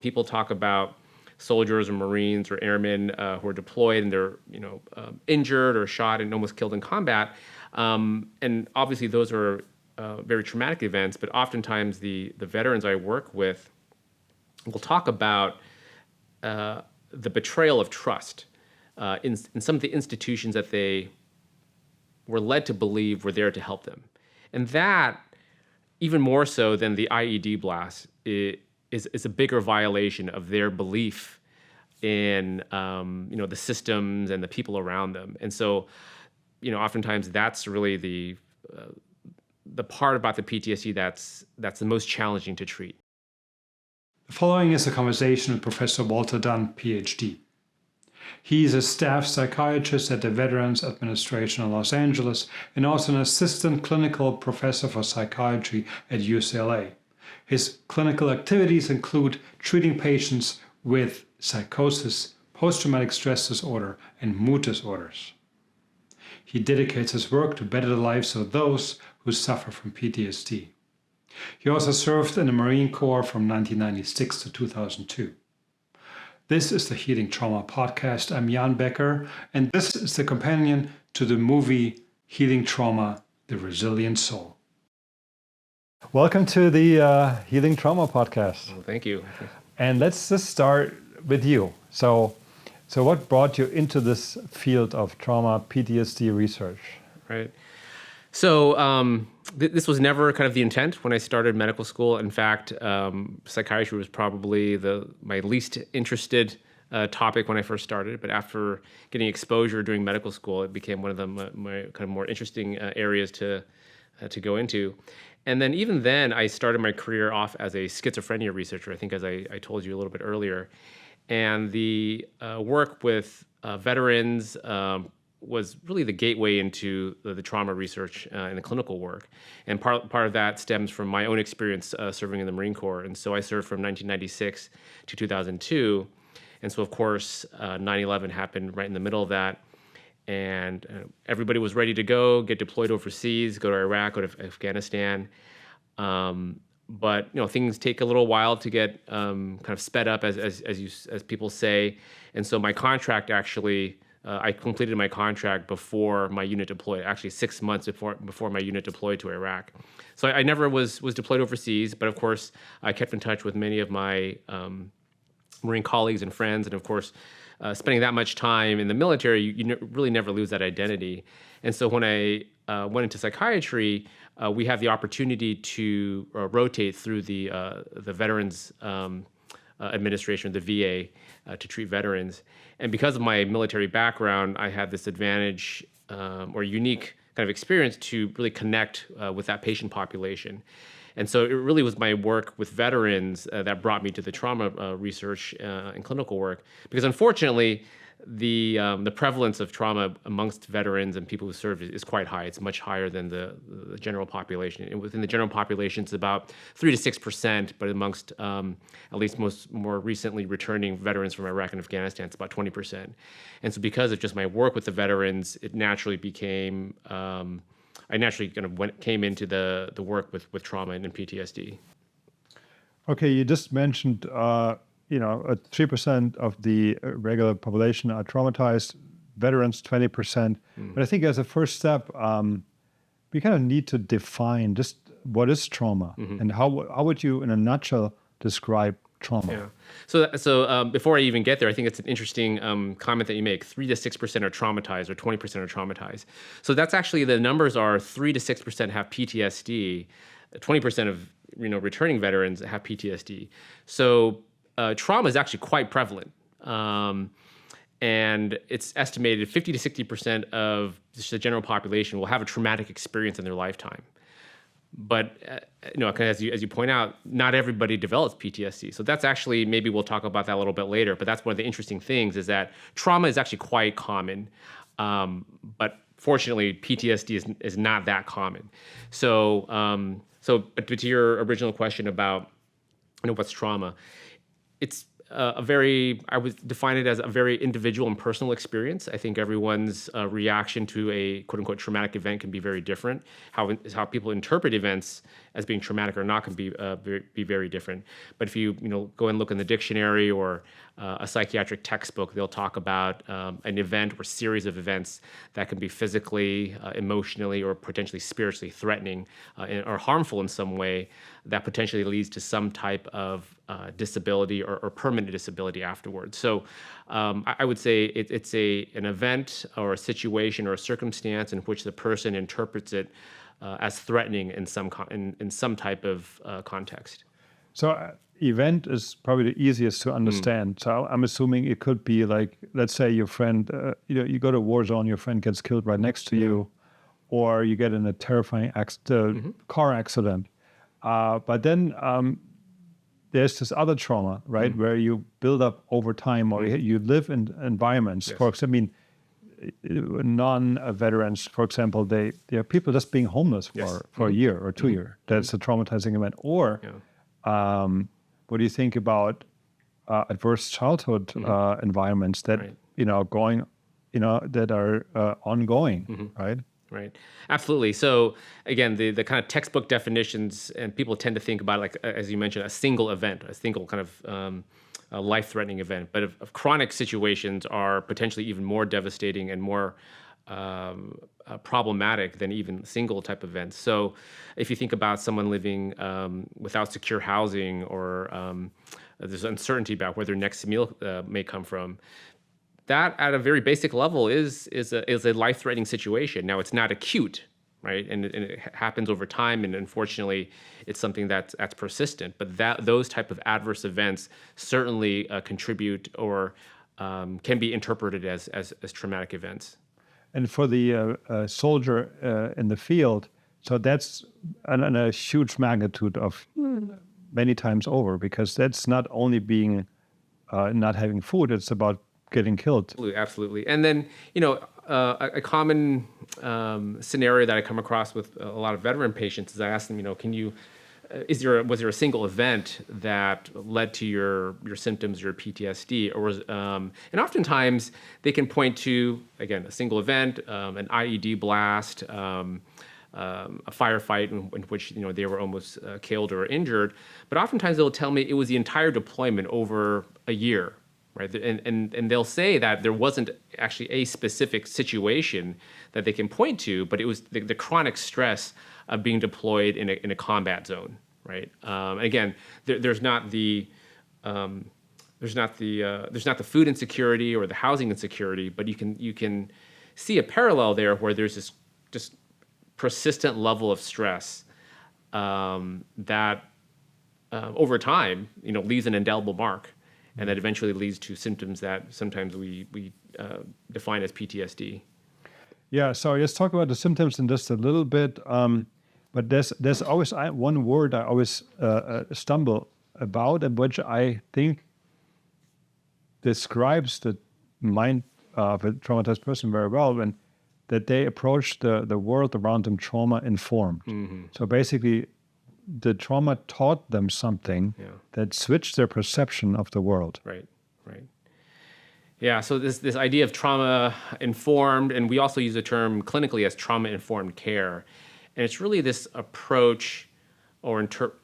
People talk about soldiers or Marines or airmen who are deployed and they're injured or shot and almost killed in combat. And obviously those are very traumatic events, but oftentimes the veterans I work with will talk about the betrayal of trust in some of the institutions that they were led to believe were there to help them. And that, even more so than the IED blast, is a bigger violation of their belief in the systems and the people around them. And so, oftentimes that's really the part about the PTSD that's the most challenging to treat. The following is a conversation with Professor Walter Dunn, PhD. He is a staff psychiatrist at the Veterans Administration in Los Angeles and also an assistant clinical professor for psychiatry at UCLA. His clinical activities include treating patients with psychosis, post-traumatic stress disorder, and mood disorders. He dedicates his work to better the lives of those who suffer from PTSD. He also served in the Marine Corps from 1996 to 2002. This is the Healing Trauma Podcast. I'm Jan Becker, and this is the companion to the movie Healing Trauma, The Resilient Soul. Welcome to the Healing Trauma Podcast. Well, thank you. And let's just start with you. So what brought you into this field of trauma PTSD research? Right. So this was never kind of the intent when I started medical school. In fact, psychiatry was probably my least interested topic when I first started. But after getting exposure during medical school, it became one of my kind of more interesting areas to go into. And then even then, I started my career off as a schizophrenia researcher, I think as I told you a little bit earlier. And the work with veterans was really the gateway into the trauma research and the clinical work. And part of that stems from my own experience serving in the Marine Corps. And so I served from 1996 to 2002. And so, of course, 9/11 happened right in the middle of that. And everybody was ready to get deployed overseas, go to Iraq, go to Afghanistan. But things take a little while to get kind of sped up, as people say. And so my contract actually, I completed my contract before my unit deployed. Actually, 6 months before my unit deployed to Iraq. So I never was deployed overseas, but of course I kept in touch with many of my Marine colleagues and friends, and of course. Spending that much time in the military, you really never lose that identity. And so when I went into psychiatry, we have the opportunity to rotate through the Veterans Administration, the VA, to treat veterans. And because of my military background, I had this advantage or unique kind of experience to really connect with that patient population. And so it really was my work with veterans that brought me to the trauma research and clinical work, because unfortunately, the prevalence of trauma amongst veterans and people who serve is quite high. It's much higher than the general population. And within the general population, it's about 3 to 6%, but amongst at least more recently returning veterans from Iraq and Afghanistan, it's about 20%. And so because of just my work with the veterans, it naturally became I naturally kind of came into the work with trauma and PTSD. Okay, you just mentioned 3% of the regular population are traumatized, veterans 20%. But I think as a first step, we kind of need to define just what is trauma and how would you, in a nutshell, describe trauma? Yeah. So before I even get there, I think it's an interesting comment that you make. 3 to 6% are traumatized, or 20% are traumatized. So that's actually, the numbers are 3 to 6% have PTSD, 20% of returning veterans have PTSD. So trauma is actually quite prevalent. And it's estimated 50 to 60% of the general population will have a traumatic experience in their lifetime. But as you point out, not everybody develops PTSD. So that's actually, maybe we'll talk about that a little bit later. But that's one of the interesting things, is that trauma is actually quite common, but fortunately PTSD is not that common. So but to your original question about what's trauma, it's I would define it as a very individual and personal experience. I think everyone's reaction to a quote unquote traumatic event can be very different. How people interpret events as being traumatic or not can be very different. But if you go and look in the dictionary or a psychiatric textbook, they'll talk about an event or series of events that can be physically, emotionally, or potentially spiritually threatening or harmful in some way that potentially leads to some type of disability or permanent disability afterwards. So I would say it's an event or a situation or a circumstance in which the person interprets it as threatening in some type of context. So event is probably the easiest to understand. So I'm assuming it could be like, let's say your friend, you go to a war zone, your friend gets killed right next to you, or you get in a terrifying car accident. But then there's this other trauma, right, where you build up over time, or you live in environments. Yes. For example, non-veterans, for example, there are people just being homeless for a year or 2 years. That's a traumatizing event. Or what do you think about adverse childhood environments that that are ongoing, right? Right. Absolutely. So again, the kind of textbook definitions, and people tend to think about it like, as you mentioned, a single event, a single kind of a life-threatening event. But if chronic situations are potentially even more devastating and more problematic than even single type events. So if you think about someone living without secure housing, or there's uncertainty about where their next meal may come from, that at a very basic level is a life-threatening situation. Now, it's not acute, right? And it happens over time, and unfortunately, it's something that's persistent. But those type of adverse events certainly contribute or can be interpreted as traumatic events. And for the soldier in the field, so that's a huge magnitude of many times over, because that's not only being not having food; it's about getting killed. Absolutely. And then, a common scenario that I come across with a lot of veteran patients is I ask them, was there a single event that led to your symptoms, your PTSD, or and oftentimes they can point to, again, a single event, an IED blast, a firefight in which they were almost killed or injured, but oftentimes they'll tell me it was the entire deployment over a year. Right, and they'll say that there wasn't actually a specific situation that they can point to, but it was the chronic stress of being deployed in a combat zone. Right. Again, there's not the food insecurity or the housing insecurity, but you can see a parallel there where there's this just persistent level of stress that over time leaves an indelible mark. And that eventually leads to symptoms that sometimes we define as PTSD. Yeah, so let's talk about the symptoms in just a little bit. But there's always one word I always stumble about, and which I think describes the mind of a traumatized person very well, and that they approach the world around them trauma-informed. Mm-hmm. So basically, the trauma taught them something that switched their perception of the world. Right. Yeah, so this idea of trauma-informed, and we also use the term clinically as trauma-informed care. And it's really this approach, or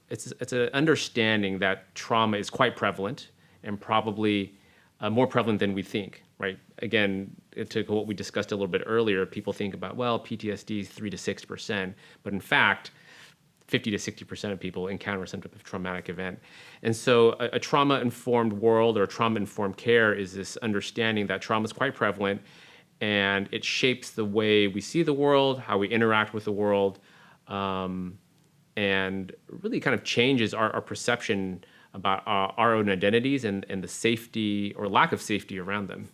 it's an understanding that trauma is quite prevalent and probably more prevalent than we think, right? Again, to what we discussed a little bit earlier, people think about, PTSD is 3 to 6%, but in fact, 50 to 60% of people encounter some type of traumatic event. And so a trauma-informed world or trauma-informed care is this understanding that trauma is quite prevalent, and it shapes the way we see the world, how we interact with the world, and really kind of changes our perception about our own identities and the safety or lack of safety around them.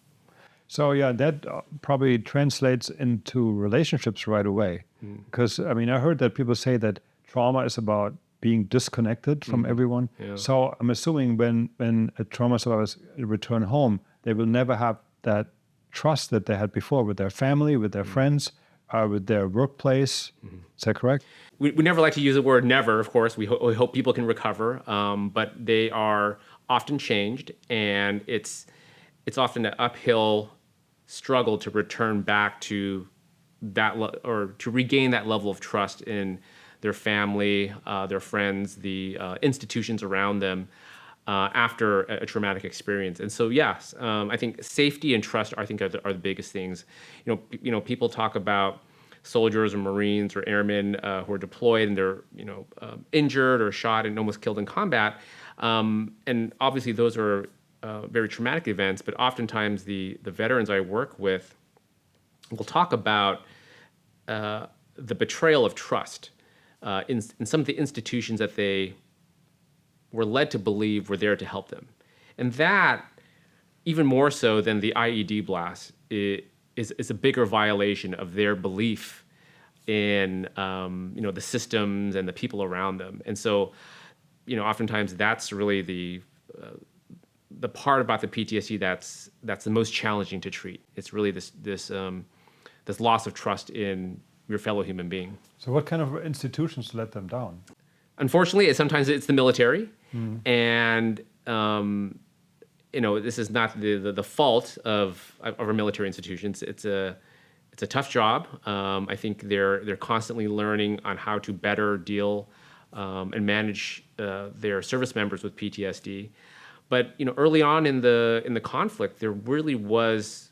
So yeah, that probably translates into relationships right away. Because, I heard that people say that trauma is about being disconnected from everyone. Yeah. So I'm assuming when a trauma survivors return home, they will never have that trust that they had before with their family, with their friends, with their workplace. Is that correct? We never like to use the word never, of course. We hope people can recover, but they are often changed, and it's often an uphill struggle to return back to that or to regain that level of trust in their family, their friends, the institutions around them after a traumatic experience. And so, yes, I think safety and trust, I think, are the biggest things. People talk about soldiers or Marines or airmen who are deployed and they're injured or shot and almost killed in combat. And obviously, those are very traumatic events. But oftentimes, the veterans I work with will talk about the betrayal of trust in some of the institutions that they were led to believe were there to help them. And that, even more so than the IED blast, is a bigger violation of their belief in the systems and the people around them. And so, oftentimes that's really the part about the PTSD that's the most challenging to treat. It's really this loss of trust in your fellow human being. So what kind of institutions let them down? Unfortunately, sometimes it's the military, and this is not the fault of our military institutions. It's a tough job. I think they're constantly learning on how to better deal and manage their service members with PTSD. But early on in the conflict, there really was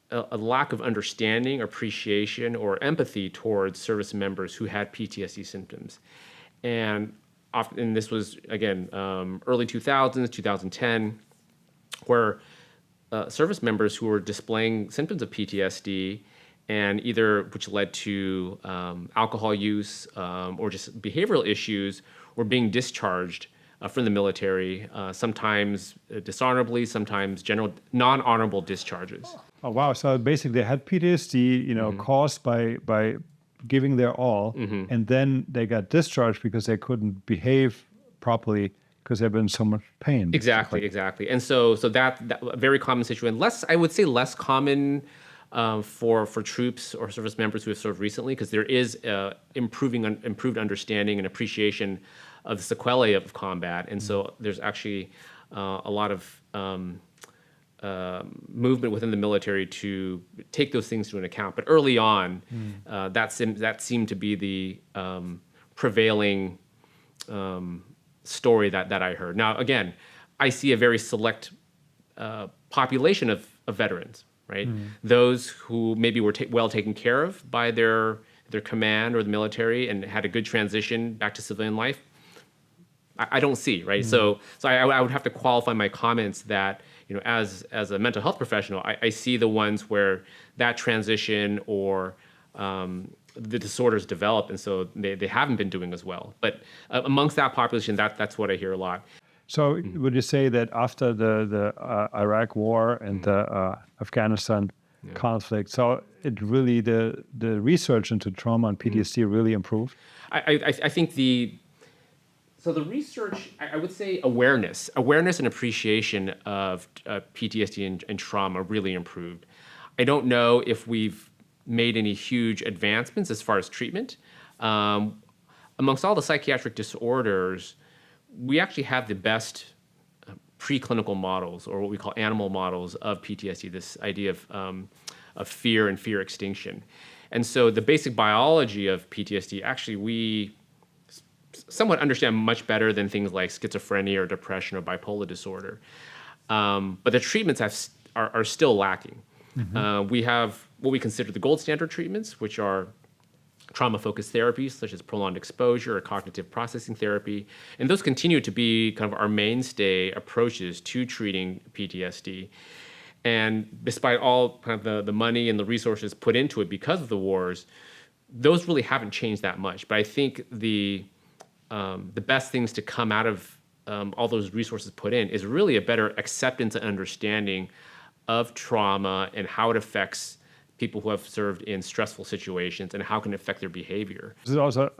a lack of understanding, appreciation, or empathy towards service members who had PTSD symptoms. And often, this was, again, early 2000s, 2010, where service members who were displaying symptoms of PTSD and which led to alcohol use or just behavioral issues were being discharged from the military, sometimes dishonorably, sometimes non-honorable discharges. Oh, wow. So basically they had PTSD, caused by giving their all, and then they got discharged because they couldn't behave properly because they've been in so much pain. Exactly. And so that a very common situation. I would say less common for troops or service members who have served recently, because there is improved understanding and appreciation of the sequelae of combat. And so there's actually a lot of movement within the military to take those things into account. But early on, that seemed to be the prevailing story that I heard. Now, again, I see a very select population of veterans, right? Those who maybe were well taken care of by their command or the military and had a good transition back to civilian life. I don't see, right? So I would have to qualify my comments that, as a mental health professional, I see the ones where that transition or the disorders develop, and so they haven't been doing as well. But amongst that population, that's what I hear a lot. So would you say that after the Iraq War and the Afghanistan conflict, so it really the research into trauma and PTSD really improved? I think the research, I would say awareness and appreciation of PTSD and trauma really improved. I don't know if we've made any huge advancements as far as treatment. Amongst all the psychiatric disorders, we actually have the best preclinical models, or what we call animal models, of PTSD, this idea of fear and fear extinction. And so the basic biology of PTSD, actually, we somewhat understand much better than things like schizophrenia or depression or bipolar disorder. But the treatments are still lacking. We have what we consider the gold standard treatments, which are trauma-focused therapies, such as prolonged exposure or cognitive processing therapy. And those continue to be kind of our mainstay approaches to treating PTSD. And despite all kind of the money and the resources put into it because of the wars, those really haven't changed that much. But I think the best things to come out of all those resources put in is really a better acceptance and understanding of trauma and how it affects people who have served in stressful situations and how it can affect their behavior. Is it also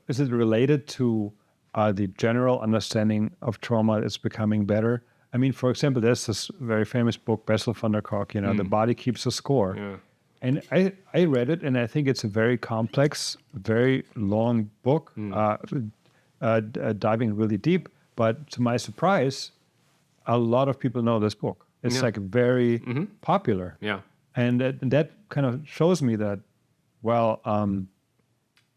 is it related to the general understanding of trauma is becoming better? I mean, for example, there's this very famous book, Bessel van der Kolk, The Body Keeps the Score. Yeah. And I read it, and I think it's a very complex, very long book, diving really deep. But to my surprise, a lot of people know this book. It's like very popular. Yeah. And that kind of shows me that, well,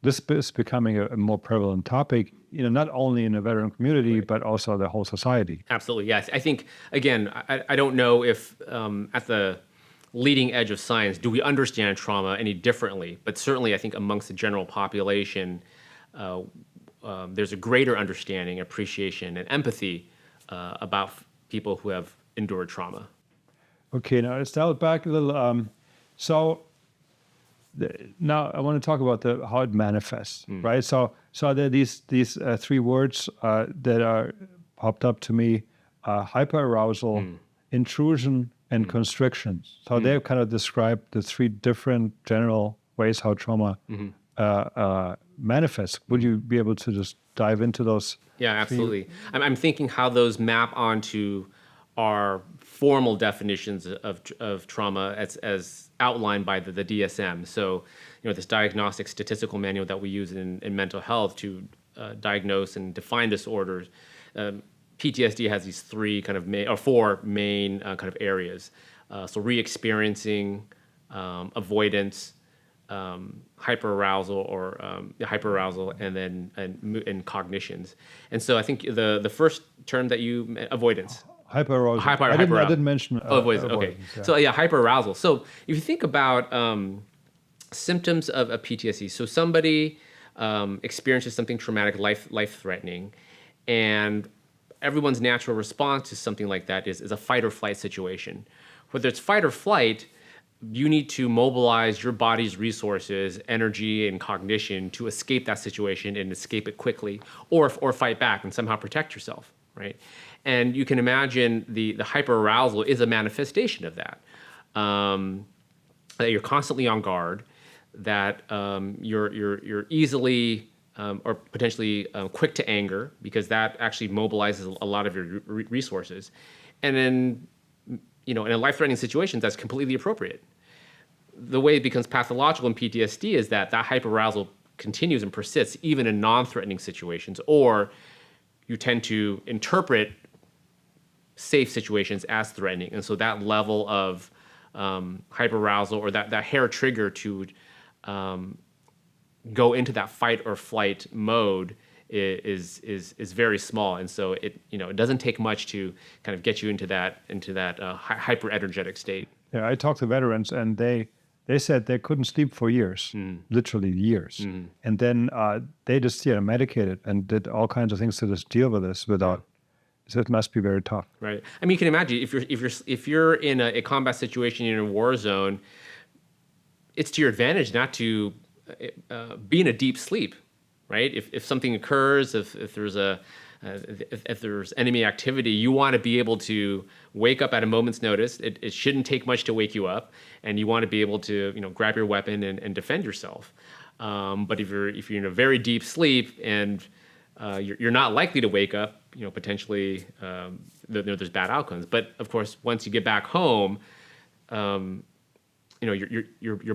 this is becoming a more prevalent topic, not only in the veteran community, but also the whole society. Absolutely, yes. I think, again, I don't know if at the leading edge of science, do we understand trauma any differently? But certainly, I think amongst the general population, there's a greater understanding, appreciation, and empathy about people who have endured trauma. Okay, now let's dial it back a little. Now I want to talk about how it manifests, right? So there are these three words that are popped up to me: hyperarousal, intrusion, and constriction. So they kind of describe the three different general ways how trauma manifests. Would you be able to just dive into those? Yeah, absolutely. I'm thinking how those map onto our formal definitions of trauma as outlined by the DSM. So, this diagnostic statistical manual that we use in mental health to diagnose and define disorders. PTSD has these four main kind of areas. So re-experiencing, avoidance, hyperarousal, and then and cognitions. And so I think the first term that avoidance. Hyperarousal. I didn't mention avoidance. Okay. Yeah. So hyperarousal. So if you think about symptoms of a PTSD, so somebody experiences something traumatic, life-threatening, and everyone's natural response to something like that is a fight or flight situation. Whether it's fight or flight, you need to mobilize your body's resources, energy, and cognition to escape that situation and escape it quickly, or fight back and somehow protect yourself, right? And you can imagine the hyperarousal is a manifestation of that. That you're constantly on guard, that you're easily or potentially quick to anger, because that actually mobilizes a lot of your resources. And then, in a life-threatening situation, that's completely appropriate. The way it becomes pathological in PTSD is that hyperarousal continues and persists even in non-threatening situations, or you tend to interpret safe situations as threatening. And so that level of hyperarousal, or that hair trigger to go into that fight or flight mode is very small. And so it doesn't take much to kind of get you into that hyper energetic state. Yeah, I talked to veterans, and they said they couldn't sleep for years, literally years. And then they just medicated and did all kinds of things to just deal with this without. So it must be very tough. Right. I mean, you can imagine if you're in a combat situation, in a war zone, it's to your advantage not to be in a deep sleep, right? If something occurs, if there's enemy activity, you want to be able to wake up at a moment's notice. It shouldn't take much to wake you up, and you want to be able to grab your weapon and defend yourself. But if you're in a very deep sleep and you're not likely to wake up, potentially there's bad outcomes. But of course, once you get back home, your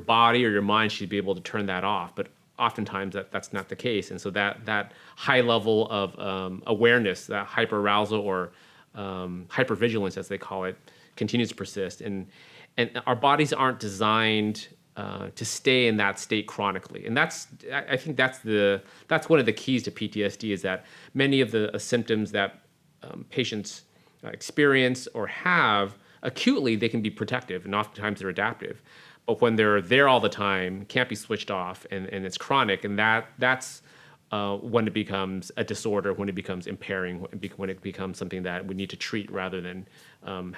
body or your mind should be able to turn that off. But oftentimes that's not the case. And so that high level of awareness, that hyperarousal or hypervigilance, as they call it, continues to persist. And our bodies aren't designed to stay in that state chronically. And I think that's one of the keys to PTSD, is that many of the symptoms that patients experience or have acutely, they can be protective, and oftentimes they're adaptive. But when they're there all the time, can't be switched off, and it's chronic, and that's when it becomes a disorder, when it becomes impairing, when it becomes something that we need to treat rather than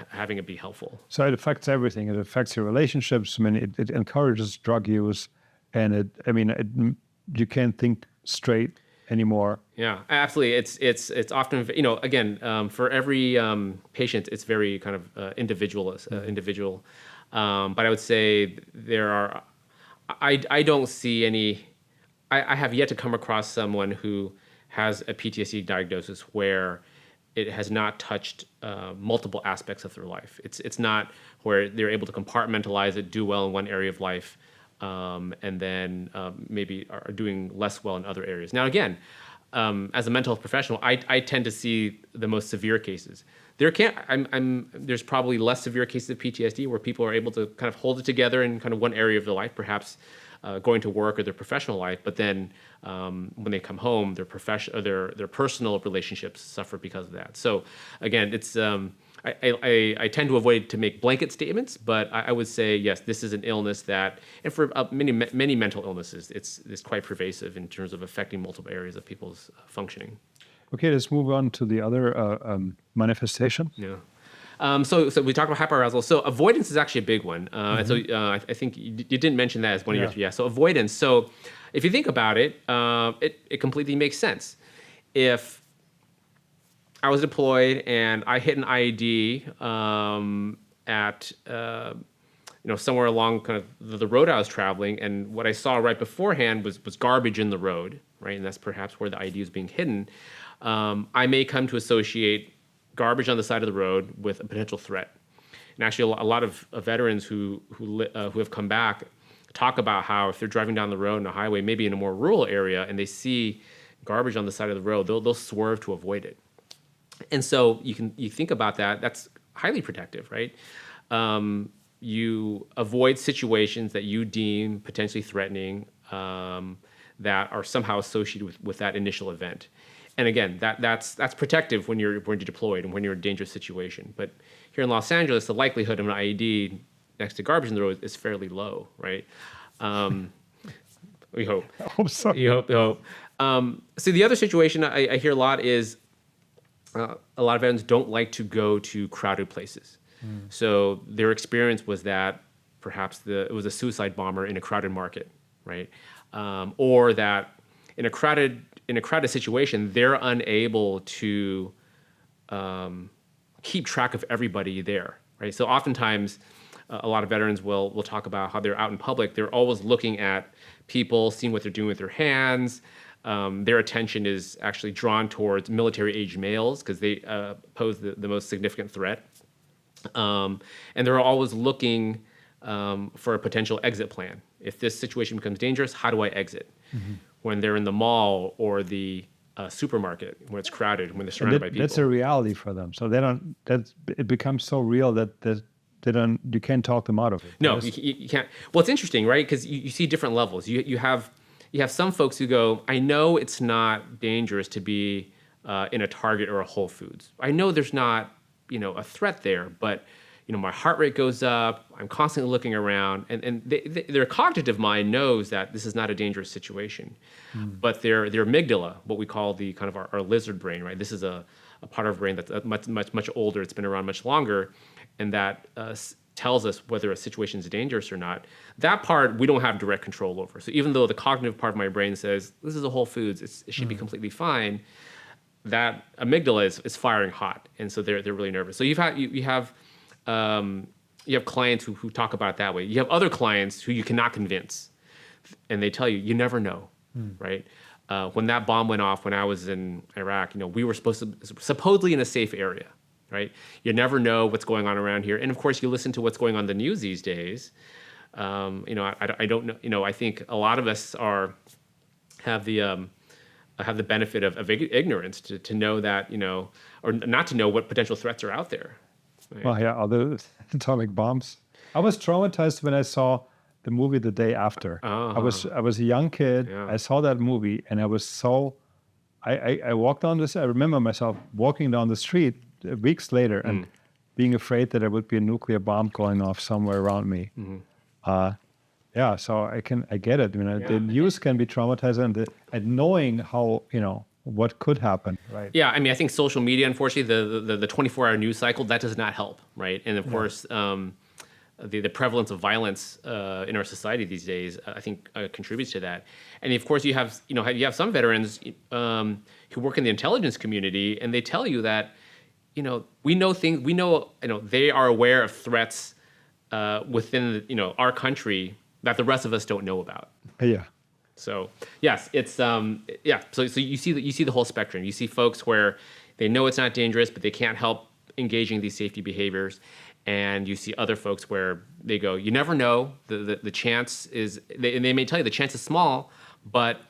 having it be helpful. So it affects everything. It affects your relationships. I mean, it encourages drug use, and you can't think straight anymore. Yeah, absolutely. It's often, again, for every patient, it's very kind of individual. But I would say I don't see any. I have yet to come across someone who has a PTSD diagnosis where it has not touched multiple aspects of their life. It's not where they're able to compartmentalize it, do well in one area of life, and then maybe are doing less well in other areas. Now, again, as a mental health professional, I tend to see the most severe cases. There's probably less severe cases of PTSD where people are able to kind of hold it together in kind of one area of their life, perhaps going to work or their professional life, but then when they come home, their their personal relationships suffer because of that. So again, it's I tend to avoid to make blanket statements, but I would say yes, this is an illness that, and for many mental illnesses, it's quite pervasive in terms of affecting multiple areas of people's functioning. Okay, let's move on to the other manifestation. Yeah. So we talked about hyperarousal. So avoidance is actually a big one. And so I think you didn't mention that as one of your three. Yeah. So avoidance. So if you think about it, it completely makes sense. If I was deployed and I hit an IED at somewhere along kind of the road I was traveling, and what I saw right beforehand was garbage in the road, right? And that's perhaps where the IED is being hidden. I may come to associate garbage on the side of the road with a potential threat. And actually, a lot of veterans who have come back talk about how if they're driving down the road on a highway, maybe in a more rural area, and they see garbage on the side of the road, they'll swerve to avoid it. And so you think about that. That's highly protective, right? You avoid situations that you deem potentially threatening that are somehow associated with that initial event. And again, that's protective when you're deployed and when you're in a dangerous situation. But here in Los Angeles, the likelihood of an IED next to garbage in the road is fairly low, right? We hope. I hope so. You hope. So the other situation I hear a lot is a lot of veterans don't like to go to crowded places. So their experience was that perhaps it was a suicide bomber in a crowded market, right? Or that in a crowded situation, they're unable to keep track of everybody there, right? So oftentimes, a lot of veterans will talk about how they're out in public. They're always looking at people, seeing what they're doing with their hands. Their attention is actually drawn towards military-aged males because they pose the most significant threat. And they're always looking for a potential exit plan. If this situation becomes dangerous, how do I exit? When they're in the mall or the supermarket, when it's crowded, when they're surrounded by people. That's a reality for them. So they don't. It becomes so real that they don't. You can't talk them out of it. No, you can't. Well, it's interesting, right? Because you see different levels. You have some folks who go, I know it's not dangerous to be in a Target or a Whole Foods. I know there's not a threat there, but my heart rate goes up. I'm constantly looking around, and their cognitive mind knows that this is not a dangerous situation, but their amygdala, what we call the kind of our lizard brain, right? This is a part of our brain that's much older. It's been around much longer, and that tells us whether a situation is dangerous or not. That part we don't have direct control over. So even though the cognitive part of my brain says this is a Whole Foods, it should be completely fine, that amygdala is firing hot, and so they're really nervous. So you have clients who talk about it that way. You have other clients who you cannot convince, and they tell you never know, right? When that bomb went off when I was in Iraq, we were supposedly in a safe area, right? You never know what's going on around here, and of course you listen to what's going on in the news these days. I don't know. I think a lot of us have the benefit of ignorance to know that or not to know what potential threats are out there. Right? Well, yeah, other atomic bombs. I was traumatized when I saw the movie The Day After. I was a young kid. Yeah. I saw that movie, and I was so. I walked down this. I remember myself walking down the street weeks later and being afraid that there would be a nuclear bomb going off somewhere around me. Yeah, so I get it. The news can be traumatizing, and knowing how what could happen, right? Yeah, I think social media, unfortunately, the 24-hour news cycle, that does not help, right? And of course, the prevalence of violence in our society these days, I think, contributes to that. And of course, you have some veterans who work in the intelligence community, and they tell you that we know things. They are aware of threats within our country that the rest of us don't know about. Yeah. So yes, it's So you see the whole spectrum. You see folks where they know it's not dangerous, but they can't help engaging these safety behaviors, and you see other folks where they go, you never know. The chance is, they may tell you the chance is small, but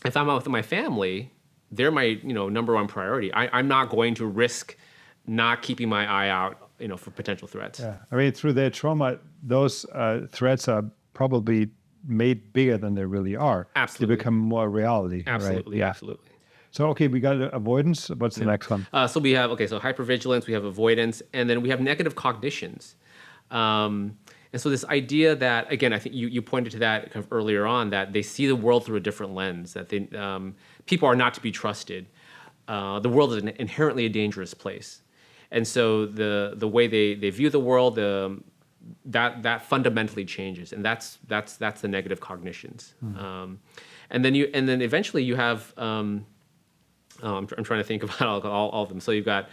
if I'm out with my family, they're my number one priority. I'm not going to risk not keeping my eye out for potential threats. Yeah, through their trauma, those threats are probably made bigger than they really are. Absolutely. They become more reality. Absolutely, Right? Yeah. absolutely. So, okay, we got avoidance. What's the next one? So we have, so hypervigilance, we have avoidance, and then we have negative cognitions. And so this idea that, again, I think you pointed to that kind of earlier on, that they see the world through a different lens, that they, people are not to be trusted. The world is inherently a dangerous place. And so the way they view the world, that fundamentally changes, and that's the negative cognitions. And then eventually you have, I'm trying to think about all of them. So you've got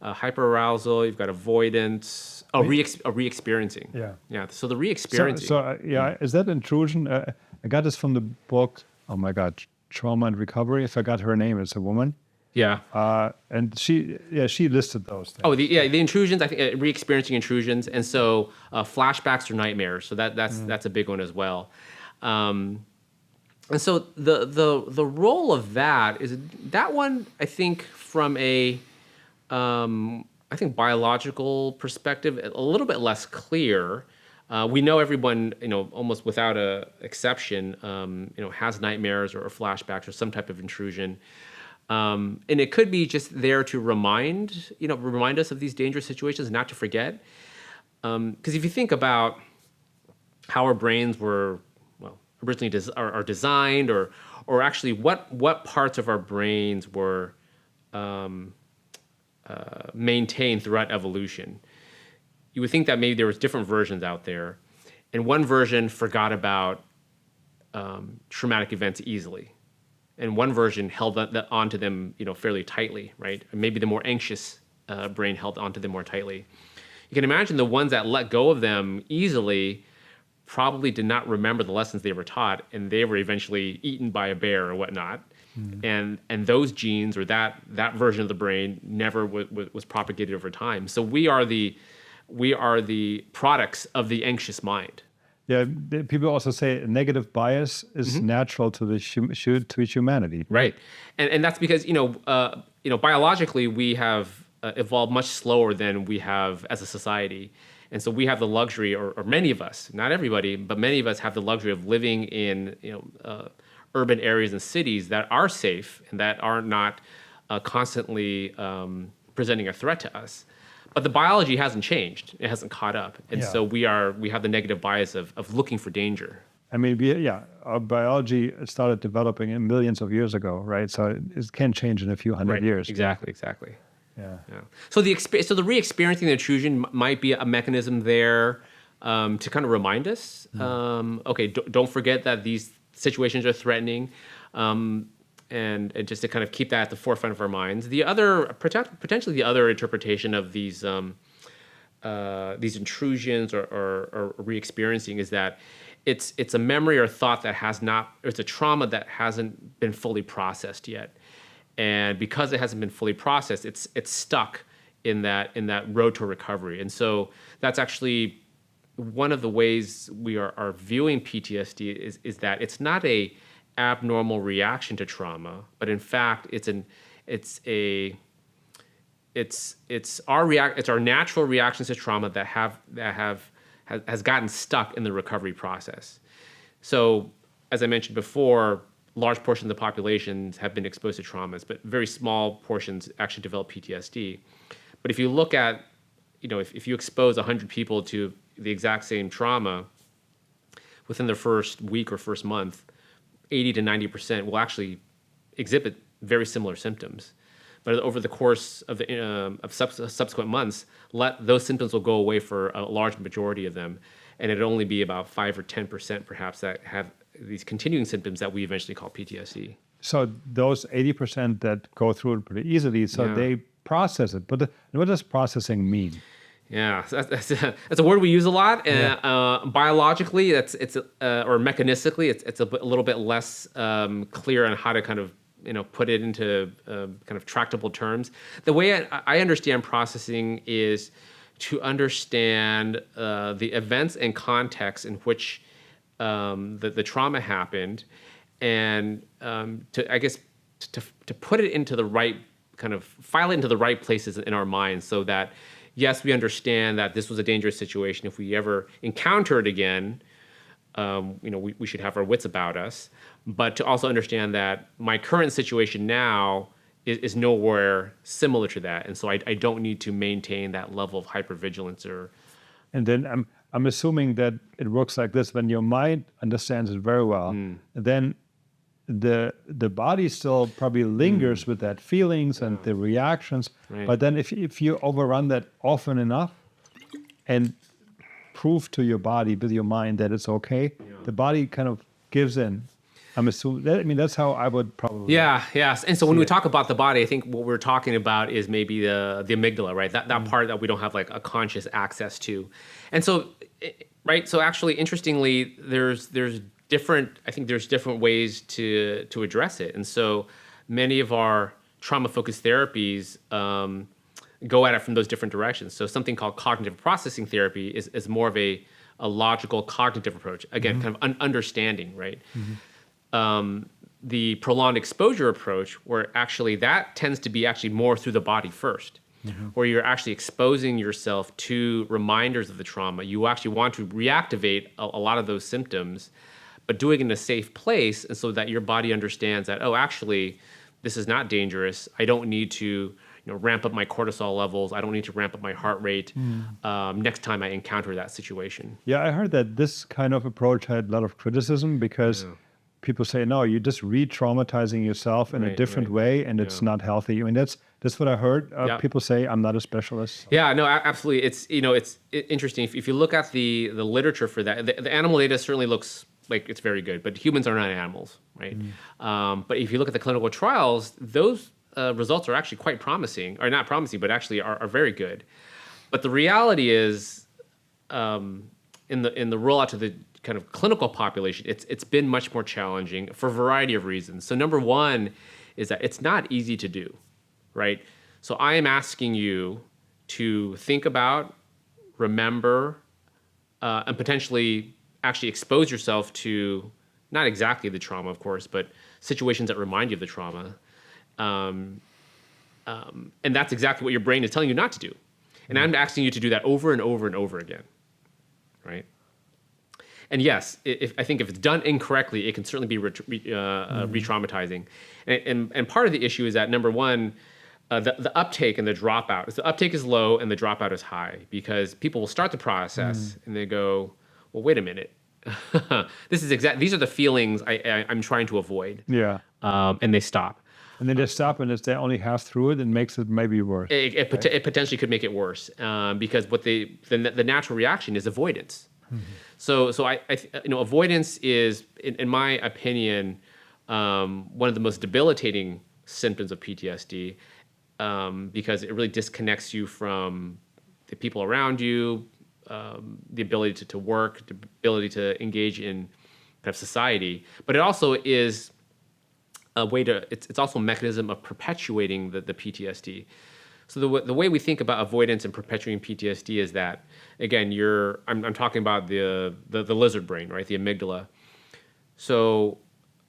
hyperarousal, you've got avoidance, re-experiencing. Yeah. So the re-experiencing. Is that intrusion? I got this from the book. Oh my God, Trauma and Recovery. I forgot her name. It's a woman. Yeah. And she listed those things. The intrusions. I think re-experiencing intrusions, and so flashbacks or nightmares. So that's a big one as well. And so the role of that is that one, I think, from a biological perspective, a little bit less clear. We know everyone, almost without a exception, has nightmares or flashbacks or some type of intrusion. And it could be just there to remind us of these dangerous situations, not to forget. Because if you think about how our brains were, originally are designed, or actually what parts of our brains were maintained throughout evolution, you would think that maybe there was different versions out there, and one version forgot about traumatic events easily, and one version held onto them, fairly tightly, right? Or maybe the more anxious brain held onto them more tightly. You can imagine the ones that let go of them easily probably did not remember the lessons they were taught, and they were eventually eaten by a bear or whatnot. And those genes, or that version of the brain, never was propagated over time. So we are the products of the anxious mind. Yeah, people also say negative bias is natural to to humanity. Right, and that's because biologically we have evolved much slower than we have as a society, and so we have the luxury, or many of us, not everybody, but many of us have the luxury of living in urban areas and cities that are safe and that are not constantly presenting a threat to us. But the biology hasn't changed; it hasn't caught up, and so we have the negative bias of looking for danger. I mean, our biology started developing millions of years ago, right? So it can change in a few hundred years. Exactly. Yeah. So the re-experiencing the intrusion might be a mechanism there to kind of remind us. Don't forget that these situations are threatening. And just to kind of keep that at the forefront of our minds. Potentially the other interpretation of these intrusions or re-experiencing is that it's a memory or thought that it's a trauma that hasn't been fully processed yet, and because it hasn't been fully processed, it's stuck in that road to recovery. And so that's actually one of the ways we are viewing PTSD is that it's not a abnormal reaction to trauma, but in fact it's our natural reactions to trauma that has gotten stuck in the recovery process. So as I mentioned before, large portions of the populations have been exposed to traumas, but very small portions actually develop PTSD. But if you look at, if you expose 100 people to the exact same trauma within their first week or first month, 80 to 90% will actually exhibit very similar symptoms. But over the course of subsequent months, those symptoms will go away for a large majority of them, and it'll only be about 5 or 10% perhaps that have these continuing symptoms that we eventually call PTSD. So those 80% that go through it pretty easily, they process it. But what does processing mean? Yeah, that's a word we use a lot. Biologically, or mechanistically, it's a little bit less clear on how to kind of put it into kind of tractable terms. The way I understand processing is to understand the events and context in which the trauma happened, and to put it into the right kind of file it into the right places in our minds, so that yes, we understand that this was a dangerous situation. If we ever encounter it again, we should have our wits about us, but to also understand that my current situation now is nowhere similar to that. And so I don't need to maintain that level of hypervigilance or. And then I'm assuming that it works like this: when your mind understands it very well, then the body still probably lingers with that feelings and the reactions. Right. But then if you overrun that often enough and prove to your body with your mind that it's okay, the body kind of gives in. I'm assuming that, I mean, that's how I would probably. Yes. And so when we talk about the body, I think what we're talking about is maybe the amygdala, right? That part that we don't have like a conscious access to. And so, right. So actually, interestingly, there's different ways to address it. And so many of our trauma-focused therapies go at it from those different directions. So something called cognitive processing therapy is more of a logical cognitive approach. Again, kind of understanding, right? The prolonged exposure approach, where actually that tends to be actually more through the body first, where you're actually exposing yourself to reminders of the trauma. You actually want to reactivate a lot of those symptoms, but doing it in a safe place, and so that your body understands that, oh, actually, this is not dangerous. I don't need to ramp up my cortisol levels. I don't need to ramp up my heart rate next time I encounter that situation. Yeah, I heard that this kind of approach had a lot of criticism because people say, no, you're just re-traumatizing yourself in a different way, and it's not healthy. I mean, that's what I heard. People say. I'm not a specialist. Yeah, no, absolutely. It's it's interesting. If you look at the literature for that, the animal data certainly looks like it's very good, but humans are not animals, right? But if you look at the clinical trials, those results are actually quite promising, or not promising, but actually are very good. But the reality is, in the rollout to the kind of clinical population, it's been much more challenging for a variety of reasons. So number one is that it's not easy to do, right? So I am asking you to think about, remember, and potentially actually expose yourself to not exactly the trauma, of course, but situations that remind you of the trauma. And that's exactly what your brain is telling you not to do. And I'm asking you to do that over and over and over again, right? And yes, I think if it's done incorrectly, it can certainly be re-traumatizing. And part of the issue is that, number one, the uptake and the dropout. The uptake is low and the dropout is high, because people will start the process and they go, well, wait a minute. These are the feelings I'm trying to avoid. Yeah. And they stop. And then they stop, and if they only half through it, it makes it maybe worse. It potentially could make it worse, because what the natural reaction is avoidance. So I avoidance is, in my opinion, one of the most debilitating symptoms of PTSD, because it really disconnects you from the people around you, the ability to work, the ability to engage in kind of society. But it also is a way it's also a mechanism of perpetuating the PTSD. So the way we think about avoidance and perpetuating PTSD is that, again, I'm talking about the lizard brain, right? The amygdala. So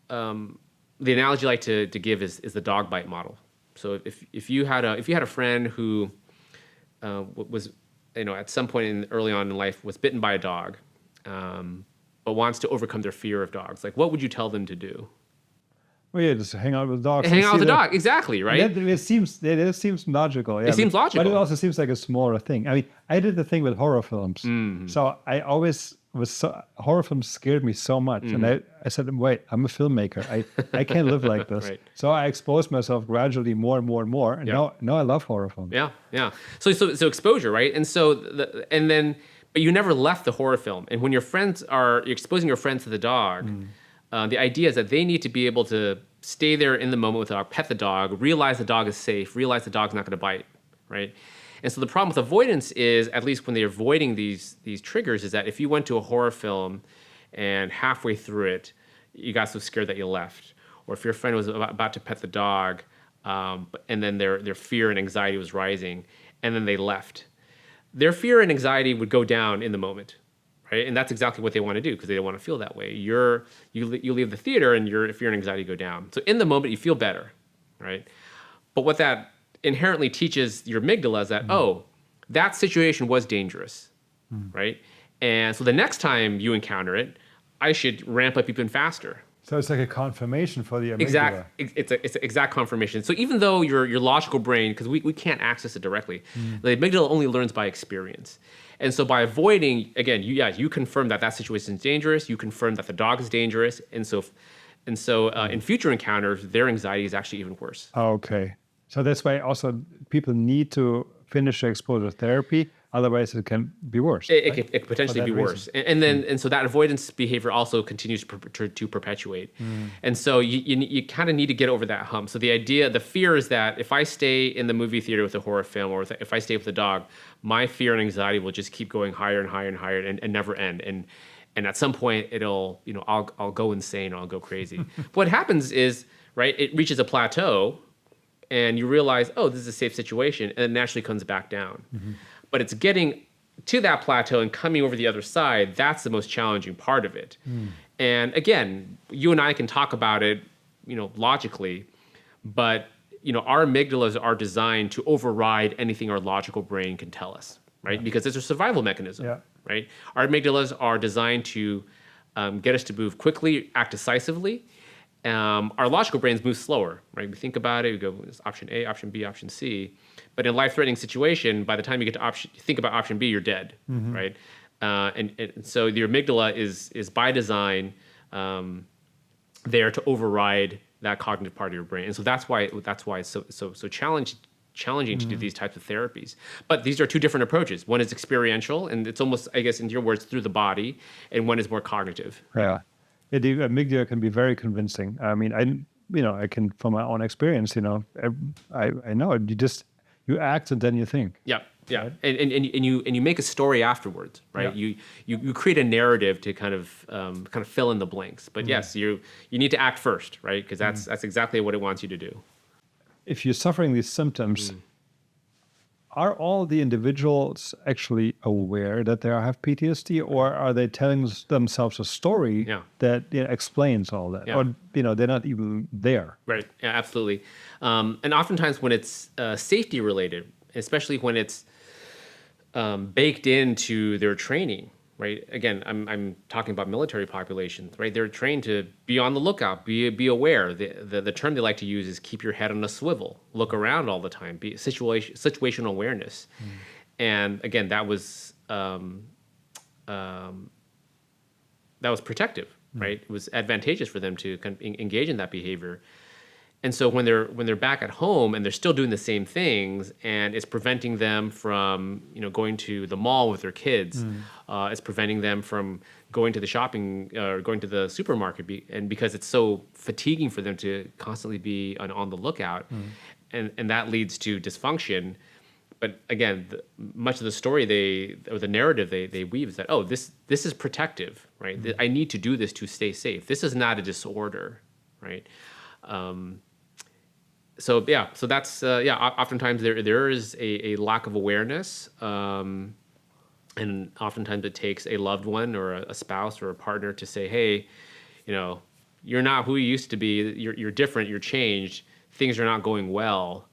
the analogy I like to give is the dog bite model. So if you had a friend who was, at some point early on in life was bitten by a dog, but wants to overcome their fear of dogs, like, what would you tell them to do? Well, yeah, just hang out with dogs. Hang out with the dog, exactly, right? It seems logical. Yeah, it seems logical. But it also seems like a smaller thing. I mean, I did the thing with horror films. So I always horror films scared me so much. And I said, wait, I'm a filmmaker. I can't live like this. Right. So I exposed myself gradually more and more and more. And now I love horror films. Yeah. So exposure, right? And so, but you never left the horror film. And when you're exposing your friends to the dog, the idea is that they need to be able to stay there in the moment with the dog, pet the dog, realize the dog is safe, realize the dog's not going to bite, right? And so the problem with avoidance is, at least when they're avoiding these triggers, is that if you went to a horror film and halfway through it, you got so scared that you left, or if your friend was about to pet the dog, and then their fear and anxiety was rising, and then they left, their fear and anxiety would go down in the moment. Right? And that's exactly what they want to do, because they don't want to feel that way. You leave the theater and your fear and anxiety go down. So in the moment, you feel better, right? But what that inherently teaches your amygdala is that, that situation was dangerous, right? And so the next time you encounter it, I should ramp up even faster. So it's like a confirmation for the amygdala. It's an exact confirmation. So even though your logical brain, because we can't access it directly, the amygdala only learns by experience. And so by avoiding, again, you confirm that situation is dangerous. You confirm that the dog is dangerous. And so in future encounters, their anxiety is actually even worse. Okay. So that's why also people need to finish the exposure therapy. Otherwise, it can be worse. It could potentially be worse. And so that avoidance behavior also continues to perpetuate. And so you kind of need to get over that hump. So the fear is that if I stay in the movie theater with a horror film, or if I stay with a dog, my fear and anxiety will just keep going higher and higher and higher and never end. And at some point I'll go insane, or I'll go crazy. What happens is, right, it reaches a plateau and you realize, oh, this is a safe situation, and it naturally comes back down. But it's getting to that plateau and coming over the other side, that's the most challenging part of it. And again, you and I can talk about it, logically, but our amygdalas are designed to override anything our logical brain can tell us, right? Because it's a survival mechanism, right? Our amygdalas are designed to get us to move quickly, act decisively. Our logical brains move slower, right? We think about it, we go, it's option A, option B, option C. But in a life-threatening situation, by the time you get to think about option B, you're dead, right? And so your amygdala is by design there to override that cognitive part of your brain, and so that's why it's so challenging to do these types of therapies. But these are two different approaches. One is experiential, and it's almost, I guess, in your words, through the body, and one is more cognitive. Yeah, the amygdala can be very convincing. I mean, I can, from my own experience, I know you act and then you think. Yeah. Right? And you make a story afterwards, right? Yeah. You create a narrative to kind of fill in the blanks. But yes, you need to act first, right? Because that's exactly what it wants you to do. If you're suffering these symptoms, are all the individuals actually aware that they have PTSD, or are they telling themselves a story that explains all that, or they're not even there? Right. Yeah, absolutely. And oftentimes when it's safety related, especially when it's baked into their training, right? Again, I'm talking about military populations, right? They're trained to be on the lookout, be aware. The term they like to use is keep your head on a swivel, look around all the time, be situational awareness. And again, that was protective, right? It was advantageous for them to kind of engage in that behavior. And so when they're back at home and they're still doing the same things, and it's preventing them from going to the mall with their kids, it's preventing them from going to the shopping or going to the supermarket, and because it's so fatiguing for them to constantly be on the lookout, and that leads to dysfunction. But again, much of the story or the narrative they weave is that, oh, this is protective, right? I need to do this to stay safe. This is not a disorder, right? So that's oftentimes there is a lack of awareness, and oftentimes it takes a loved one or a spouse or a partner to say, hey, you're not who you used to be. You're different. You're changed. Things are not going well.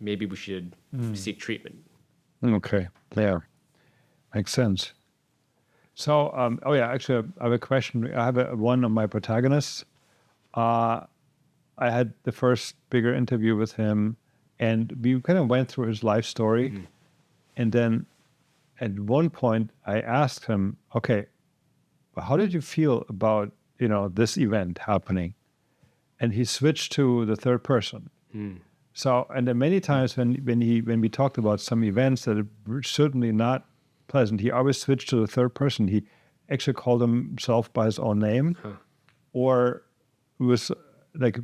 Maybe we should seek treatment. Okay, there, makes sense. So, actually, I have a question. I have one of my protagonists. I had the first bigger interview with him, and we kind of went through his life story. And then at one point I asked him, okay, how did you feel about, this event happening? And he switched to the third person. So, and then many times when we talked about some events that were certainly not pleasant, he always switched to the third person. He actually called himself by his own name, or was like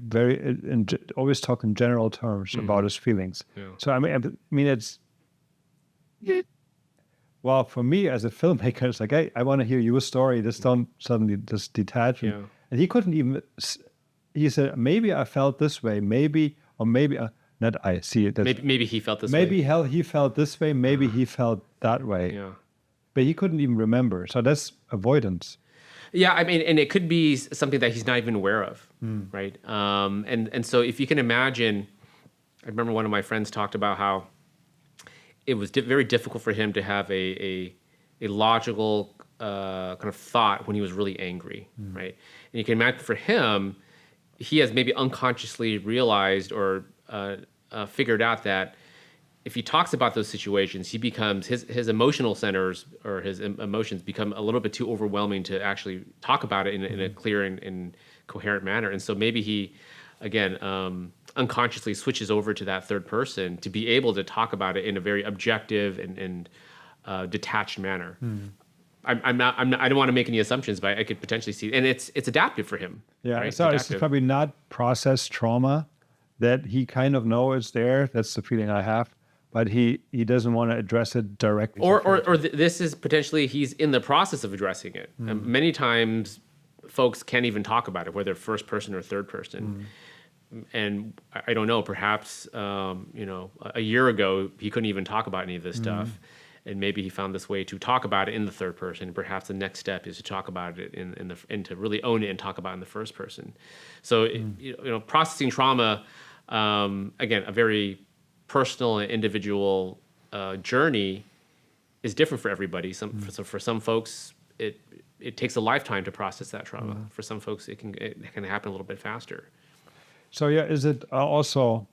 always talk in general terms about his feelings. So I mean it's well, for me as a filmmaker, it's like, hey, I want to hear your story. Just don't suddenly just detach. And he couldn't even. He said, maybe I felt this way, maybe not I see it. Maybe he felt this way. Maybe he felt this way. Maybe he felt that way. But he couldn't even remember. So that's avoidance. Yeah, I mean, and it could be something that he's not even aware of, right? And so if you can imagine, I remember one of my friends talked about how it was very difficult for him to have a logical, kind of thought when he was really angry, right? And you can imagine for him, he has maybe unconsciously realized or figured out that if he talks about those situations, he becomes his emotional centers or his emotions become a little bit too overwhelming to actually talk about it in a clear and coherent manner. And so maybe he, again, unconsciously switches over to that third person to be able to talk about it in a very objective and detached manner. I'm not, I don't want to make any assumptions, but I could potentially see, and it's adaptive for him. Yeah, right? so it's adaptive. probably not processed trauma that he kind of knows is there. That's the feeling I have, but he doesn't want to address it directly. Or this is potentially he's in the process of addressing it. Many times, folks can't even talk about it, whether first person or third person. And I don't know, perhaps a year ago he couldn't even talk about any of this stuff. And maybe he found this way to talk about it in the third person. Perhaps the next step is to talk about it and to really own it and talk about it in the first person. So, processing trauma, again, a very personal and individual journey is different for everybody. So for some folks, it takes a lifetime to process that trauma. For some folks, it can happen a little bit faster. So yeah, is it also?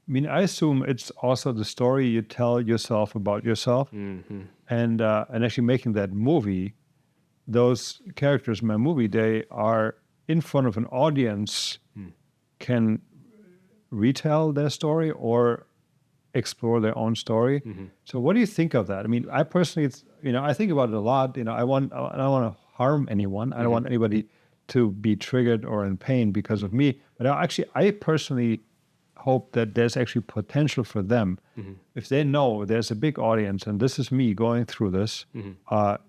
I assume it's also the story you tell yourself about yourself, and actually making that movie. Those characters in my movie, they are in front of an audience, can retell their story or explore their own story. So, what do you think of that? I personally, I think about it a lot. I don't want to harm anyone. I don't want anybody to be triggered or in pain because of me. But I personally hope that there's actually potential for them. If they know there's a big audience and this is me going through this, do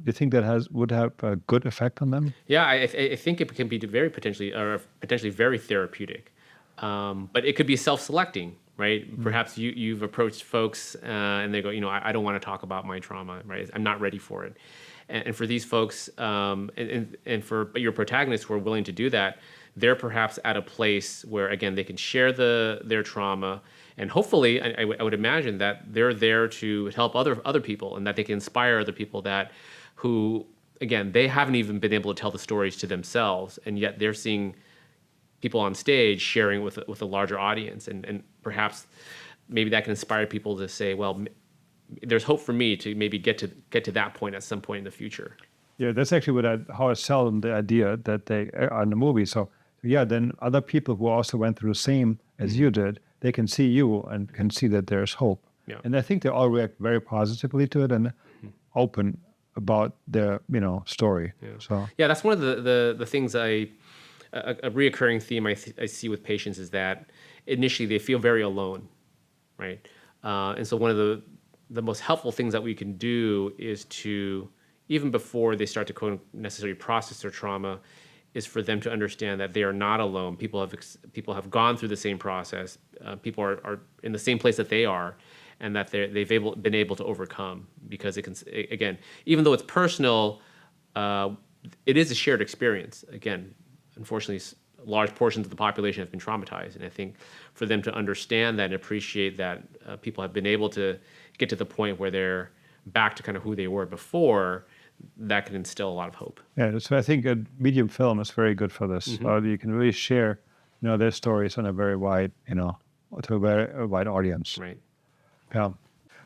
you think that would have a good effect on them? Yeah, I think it can be very potentially very therapeutic. But it could be self-selecting, right? Perhaps you've approached folks and they go, I don't want to talk about my trauma, right? I'm not ready for it. And for these folks, and for your protagonists who are willing to do that, they're perhaps at a place where, again, they can share their trauma, and hopefully, I would imagine that they're there to help other people, and that they can inspire other people who, again, they haven't even been able to tell the stories to themselves, and yet they're seeing people on stage sharing with a larger audience, and perhaps maybe that can inspire people to say, well, there's hope for me to maybe get to that point at some point in the future. Yeah, that's actually how I sell them the idea that they are in the movie. So yeah, then other people who also went through the same as you did, they can see you and can see that there's hope. Yeah. And I think they all react very positively to it and open about their story. Yeah. So yeah, that's one of the things a reoccurring theme I see with patients is that initially they feel very alone, right? And so one of the most helpful things that we can do is to, even before they start to quote necessarily process their trauma, is for them to understand that they are not alone. People have gone through the same process. People are in the same place that they are, and that they've been able to overcome, because it can, again, even though it's personal, it is a shared experience. Again, unfortunately, large portions of the population have been traumatized, and I think for them to understand that and appreciate that people have been able to get to the point where they're back to kind of who they were before, that can instill a lot of hope. yeah, so I think a medium film is very good for this. You can really share, their stories on a very wide, to a very wide audience. Right. Yeah.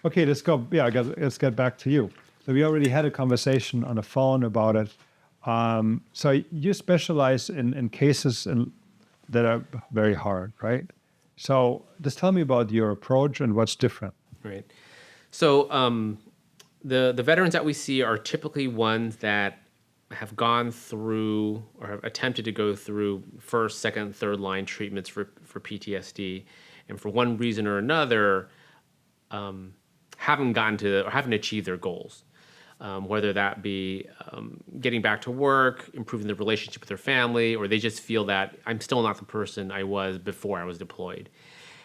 Okay, let's go. Yeah, let's get back to you. So we already had a conversation on the phone about it. So you specialize in cases that are very hard, right? So just tell me about your approach and what's different. Right. So the veterans that we see are typically ones that have gone through or have attempted to go through first, second, third line treatments for PTSD, and for one reason or another, haven't gotten to or haven't achieved their goals. Whether that be getting back to work, improving the relationship with their family, or they just feel that I'm still not the person I was before I was deployed.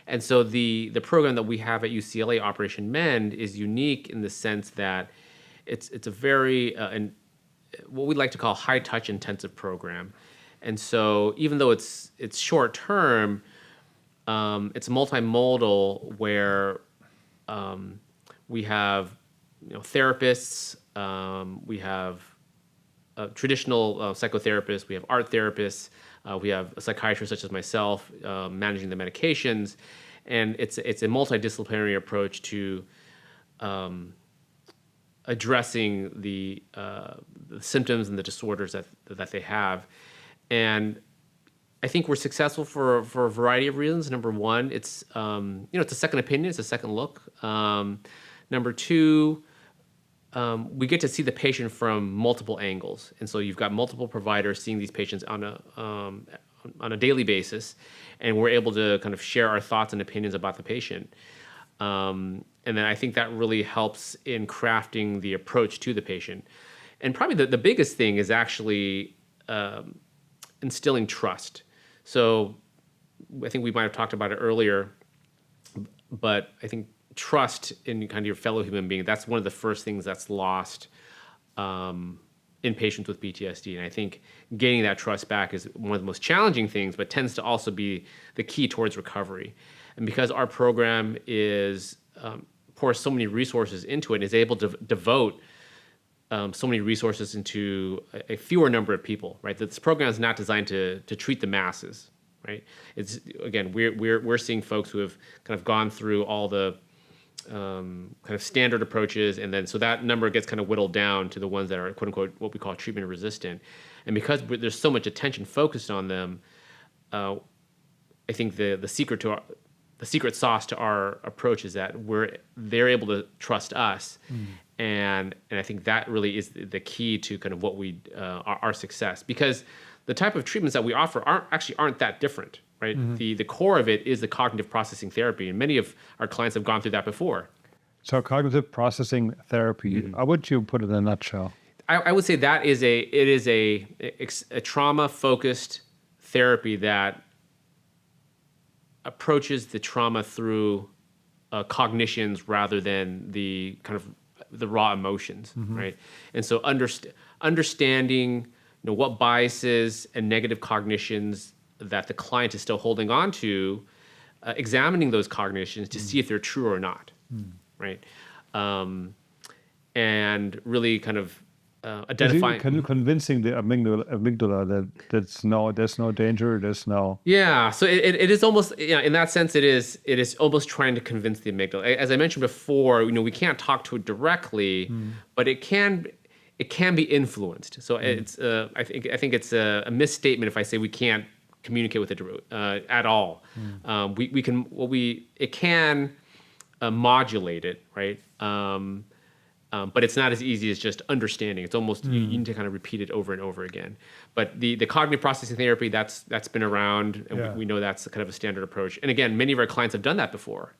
And so the program that we have at UCLA Operation Mend is unique in the sense that it's a very what we like to call high touch intensive program. And so even though it's short term, it's multimodal where we have therapists we have traditional psychotherapists, we have art therapists, we have a psychiatrist such as myself managing the medications, and it's a multidisciplinary approach to addressing the symptoms and the disorders that they have. And I think we're successful for a variety of reasons. Number one, it's it's a second opinion, it's a second look. Number two, we get to see the patient from multiple angles, and so you've got multiple providers seeing these patients on a daily basis, and we're able to kind of share our thoughts and opinions about the patient. And then I think that really helps in crafting the approach to the patient. And probably the biggest thing is actually instilling trust. So I think we might have talked about it earlier, but I think trust in kind of your fellow human being, that's one of the first things that's lost in patients with PTSD. And I think gaining that trust back is one of the most challenging things, but tends to also be the key towards recovery. And because our program is pours so many resources into it, and is able to devote so many resources into a fewer number of people, right? This program is not designed to treat the masses, right? It's, again, we're seeing folks who have kind of gone through all the kind of standard approaches, and then so that number gets kind of whittled down to the ones that are quote unquote what we call treatment resistant. And because there's so much attention focused on them, I think the secret sauce to our approach is that they're able to trust us, and I think that really is the key to kind of what our success, because the type of treatments that we offer aren't that different, right? The core of it is the cognitive processing therapy, and many of our clients have gone through that before. So cognitive processing therapy, how would you put it in a nutshell? I would say that it is a trauma-focused therapy that approaches the trauma through cognitions rather than the kind of the raw emotions, right? And so understanding what biases and negative cognitions that the client is still holding on to, examining those cognitions to see if they're true or not, right? And really kind of identifying. Convincing the amygdala that there's no danger, there's no. Yeah, so it is almost, in that sense, it is almost trying to convince the amygdala. As I mentioned before, we can't talk to it directly, but it can be influenced. So it's I think it's a misstatement if I say we can't communicate with it at all. It can modulate it, right? But it's not as easy as just understanding. It's almost you need to kind of repeat it over and over again. But the cognitive processing therapy that's been around, and we know that's kind of a standard approach. And again, many of our clients have done that before.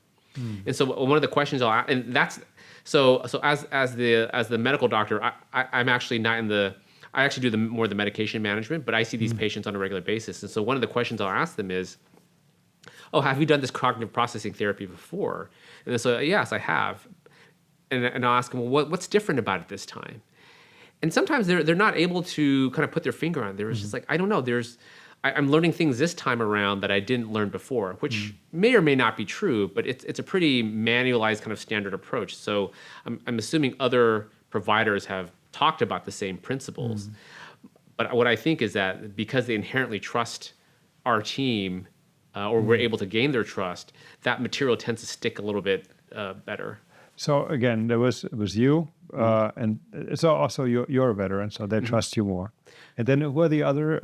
And so one of the questions I'll ask, and that's so as the medical doctor, I'm actually not in the. I actually do more of the medication management, but I see these patients on a regular basis. And so one of the questions I'll ask them is, "Oh, have you done this cognitive processing therapy before?" And they say, "Yes, I have." And I'll ask them, well, what's different about it this time? And sometimes they're not able to kind of put their finger on it. They're just like, I don't know. I'm learning things this time around that I didn't learn before, which may or may not be true, but it's a pretty manualized kind of standard approach. So I'm assuming other providers have talked about the same principles. But what I think is that because they inherently trust our team, or we're able to gain their trust, that material tends to stick a little bit better. So again, it was you, and it's also you're a veteran, so they trust you more. And then who are the other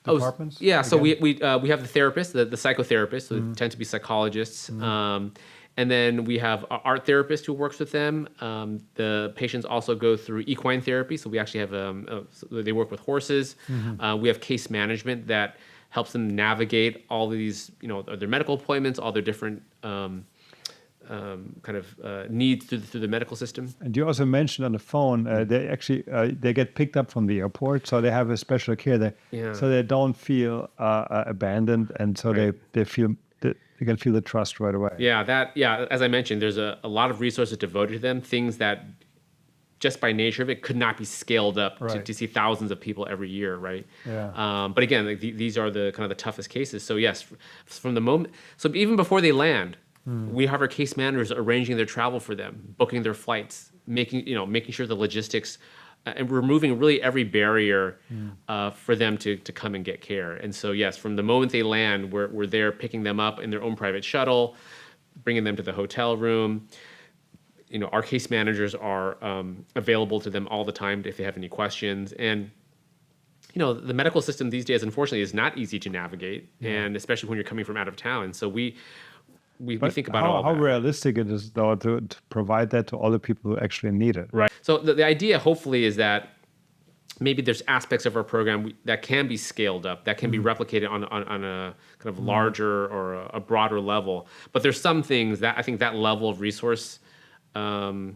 departments? So we have the therapist, the psychotherapists, so they tend to be psychologists. And then we have an art therapist who works with them. The patients also go through equine therapy, so we actually have they work with horses. We have case management that helps them navigate all these, their medical appointments, all their different kind of needs through the medical system. And you also mentioned on the phone they actually they get picked up from the airport, so they have a special care so they don't feel abandoned, and so they feel they can feel the trust right away. As I mentioned, there's a lot of resources devoted to them, things that just by nature of it could not be scaled up to see thousands of people every year, right? But again, these are the kind of the toughest cases. So yes, from the moment, so even before they land, we have our case managers arranging their travel for them, booking their flights, making sure the logistics and removing really every barrier for them to come and get care. And so, yes, from the moment they land, we're there picking them up in their own private shuttle, bringing them to the hotel room. Our case managers are available to them all the time if they have any questions. And, the medical system these days, unfortunately, is not easy to navigate, and especially when you're coming from out of town. And so we think about all how that. realistic it is, though, to provide that to all the people who actually need it. Right. So the idea, hopefully, is that maybe there's aspects of our program that can be scaled up, that can be replicated on a kind of larger or a broader level. But there's some things that I think that level of resource, the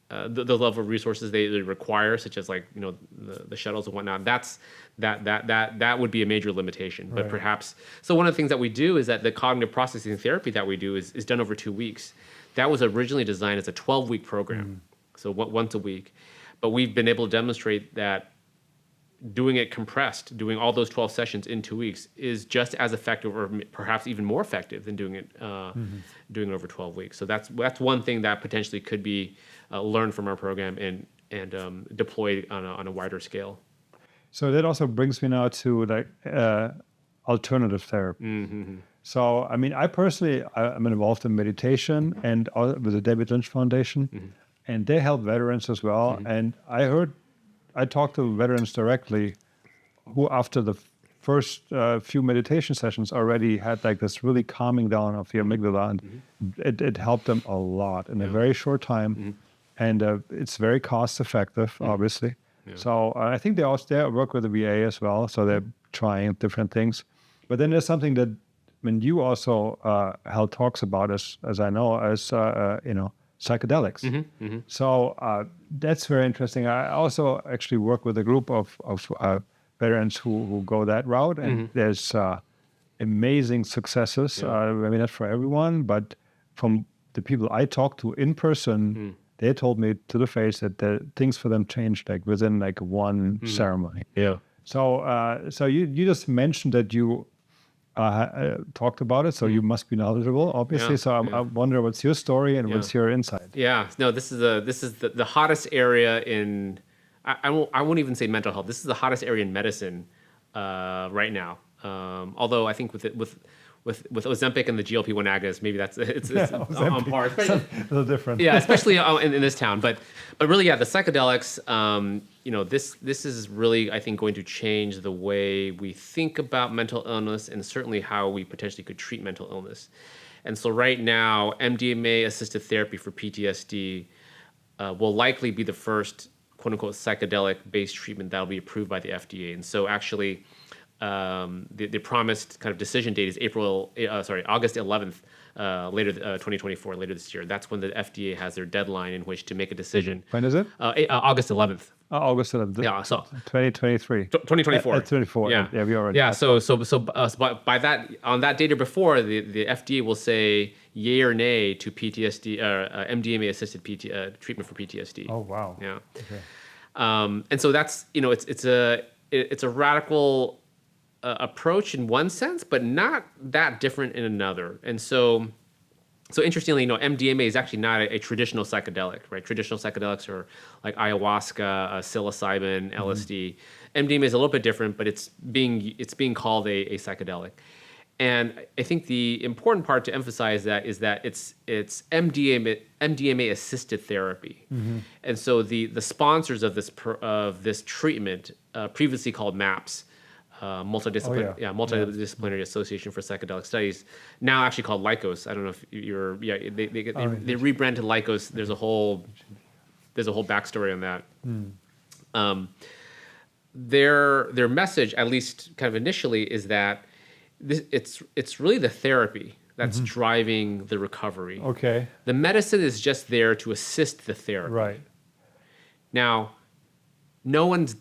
level of resources they require, such as the shuttles and whatnot, that would be a major limitation. But perhaps, so one of the things that we do is that the cognitive processing therapy that we do is done over 2 weeks. That was originally designed as a 12-week program, so once a week. But we've been able to demonstrate that doing it compressed, doing all those 12 sessions in 2 weeks is just as effective, or perhaps even more effective than doing it over 12 weeks. So that's one thing that potentially could be learned from our program and deployed on a wider scale. So that also brings me now to alternative therapy. So, I mean, I personally, I'm involved in meditation and with the David Lynch Foundation, and they help veterans as well. And I talked to veterans directly who, after the first few meditation sessions, already had this really calming down of the amygdala, and it helped them a lot in a very short time. And it's very cost effective, obviously. Yeah. So I think they work with the VA as well, so they're trying different things. But then there's something that you also held talks about, as I know, as psychedelics. So that's very interesting. I also actually work with a group of veterans who go that route, and there's amazing successes. Not for everyone, but from the people I talked to in person, they told me to the face that things for them changed within one ceremony. Yeah. So you just mentioned that you talked about it, so you must be knowledgeable, obviously. So I wonder, what's your story and what's your insight? Yeah. No, this is the hottest area in. I won't even say mental health. This is the hottest area in medicine right now. Although I think with Ozempic and the GLP-1 agonist, maybe it's on par. A little different. Yeah, especially in this town. But really, the psychedelics. This is really, I think, going to change the way we think about mental illness, and certainly how we potentially could treat mental illness. And so right now, MDMA-assisted therapy for PTSD will likely be the first quote-unquote psychedelic-based treatment that will be approved by the FDA. And so actually, the promised kind of decision date is August 11th, 2024, later this year. That's when the FDA has their deadline in which to make a decision. When is it? August 11th. August 11th. Yeah, so 2023. 2024. 24. Yeah, we already. Yeah, so by that, on that date or before, the FDA will say yay or nay to PTSD, MDMA-assisted treatment for PTSD. Oh wow. Yeah. Okay. And so that's it's a radical approach in one sense, but not that different in another. And so interestingly, MDMA is actually not a traditional psychedelic, right? Traditional psychedelics are like ayahuasca, psilocybin, LSD. MDMA is a little bit different, but it's being called a psychedelic. And I think the important part to emphasize is that it's MDMA assisted therapy. And so the sponsors of this treatment, previously called MAPS, Multidisciplinary Association for Psychedelic Studies, now actually called Lykos. I don't know if you're. Yeah, they rebranded Lykos. There's a whole backstory on that. Their message, at least kind of initially, is that it's really the therapy that's driving the recovery. Okay. The medicine is just there to assist the therapy. Right. Now, no one's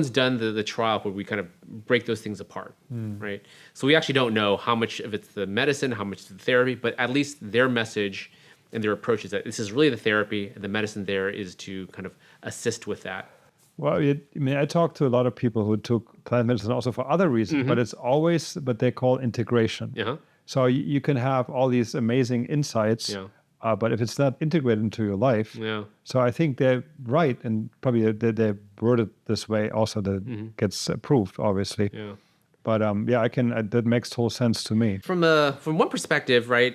done the trial where we kind of break those things apart, right? So we actually don't know how much of it's the medicine, how much is the therapy, but at least their message and their approach is that this is really the therapy, and the medicine there is to kind of assist with that. Well, I talked to a lot of people who took plant medicine also for other reasons, but it's always what they call integration. Uh-huh. So you can have all these amazing insights, But if it's not integrated into your life, Yeah. so I think they're right, and probably they worded this way also that gets approved, obviously. Yeah. But yeah, I can. That makes total sense to me. From one perspective, right?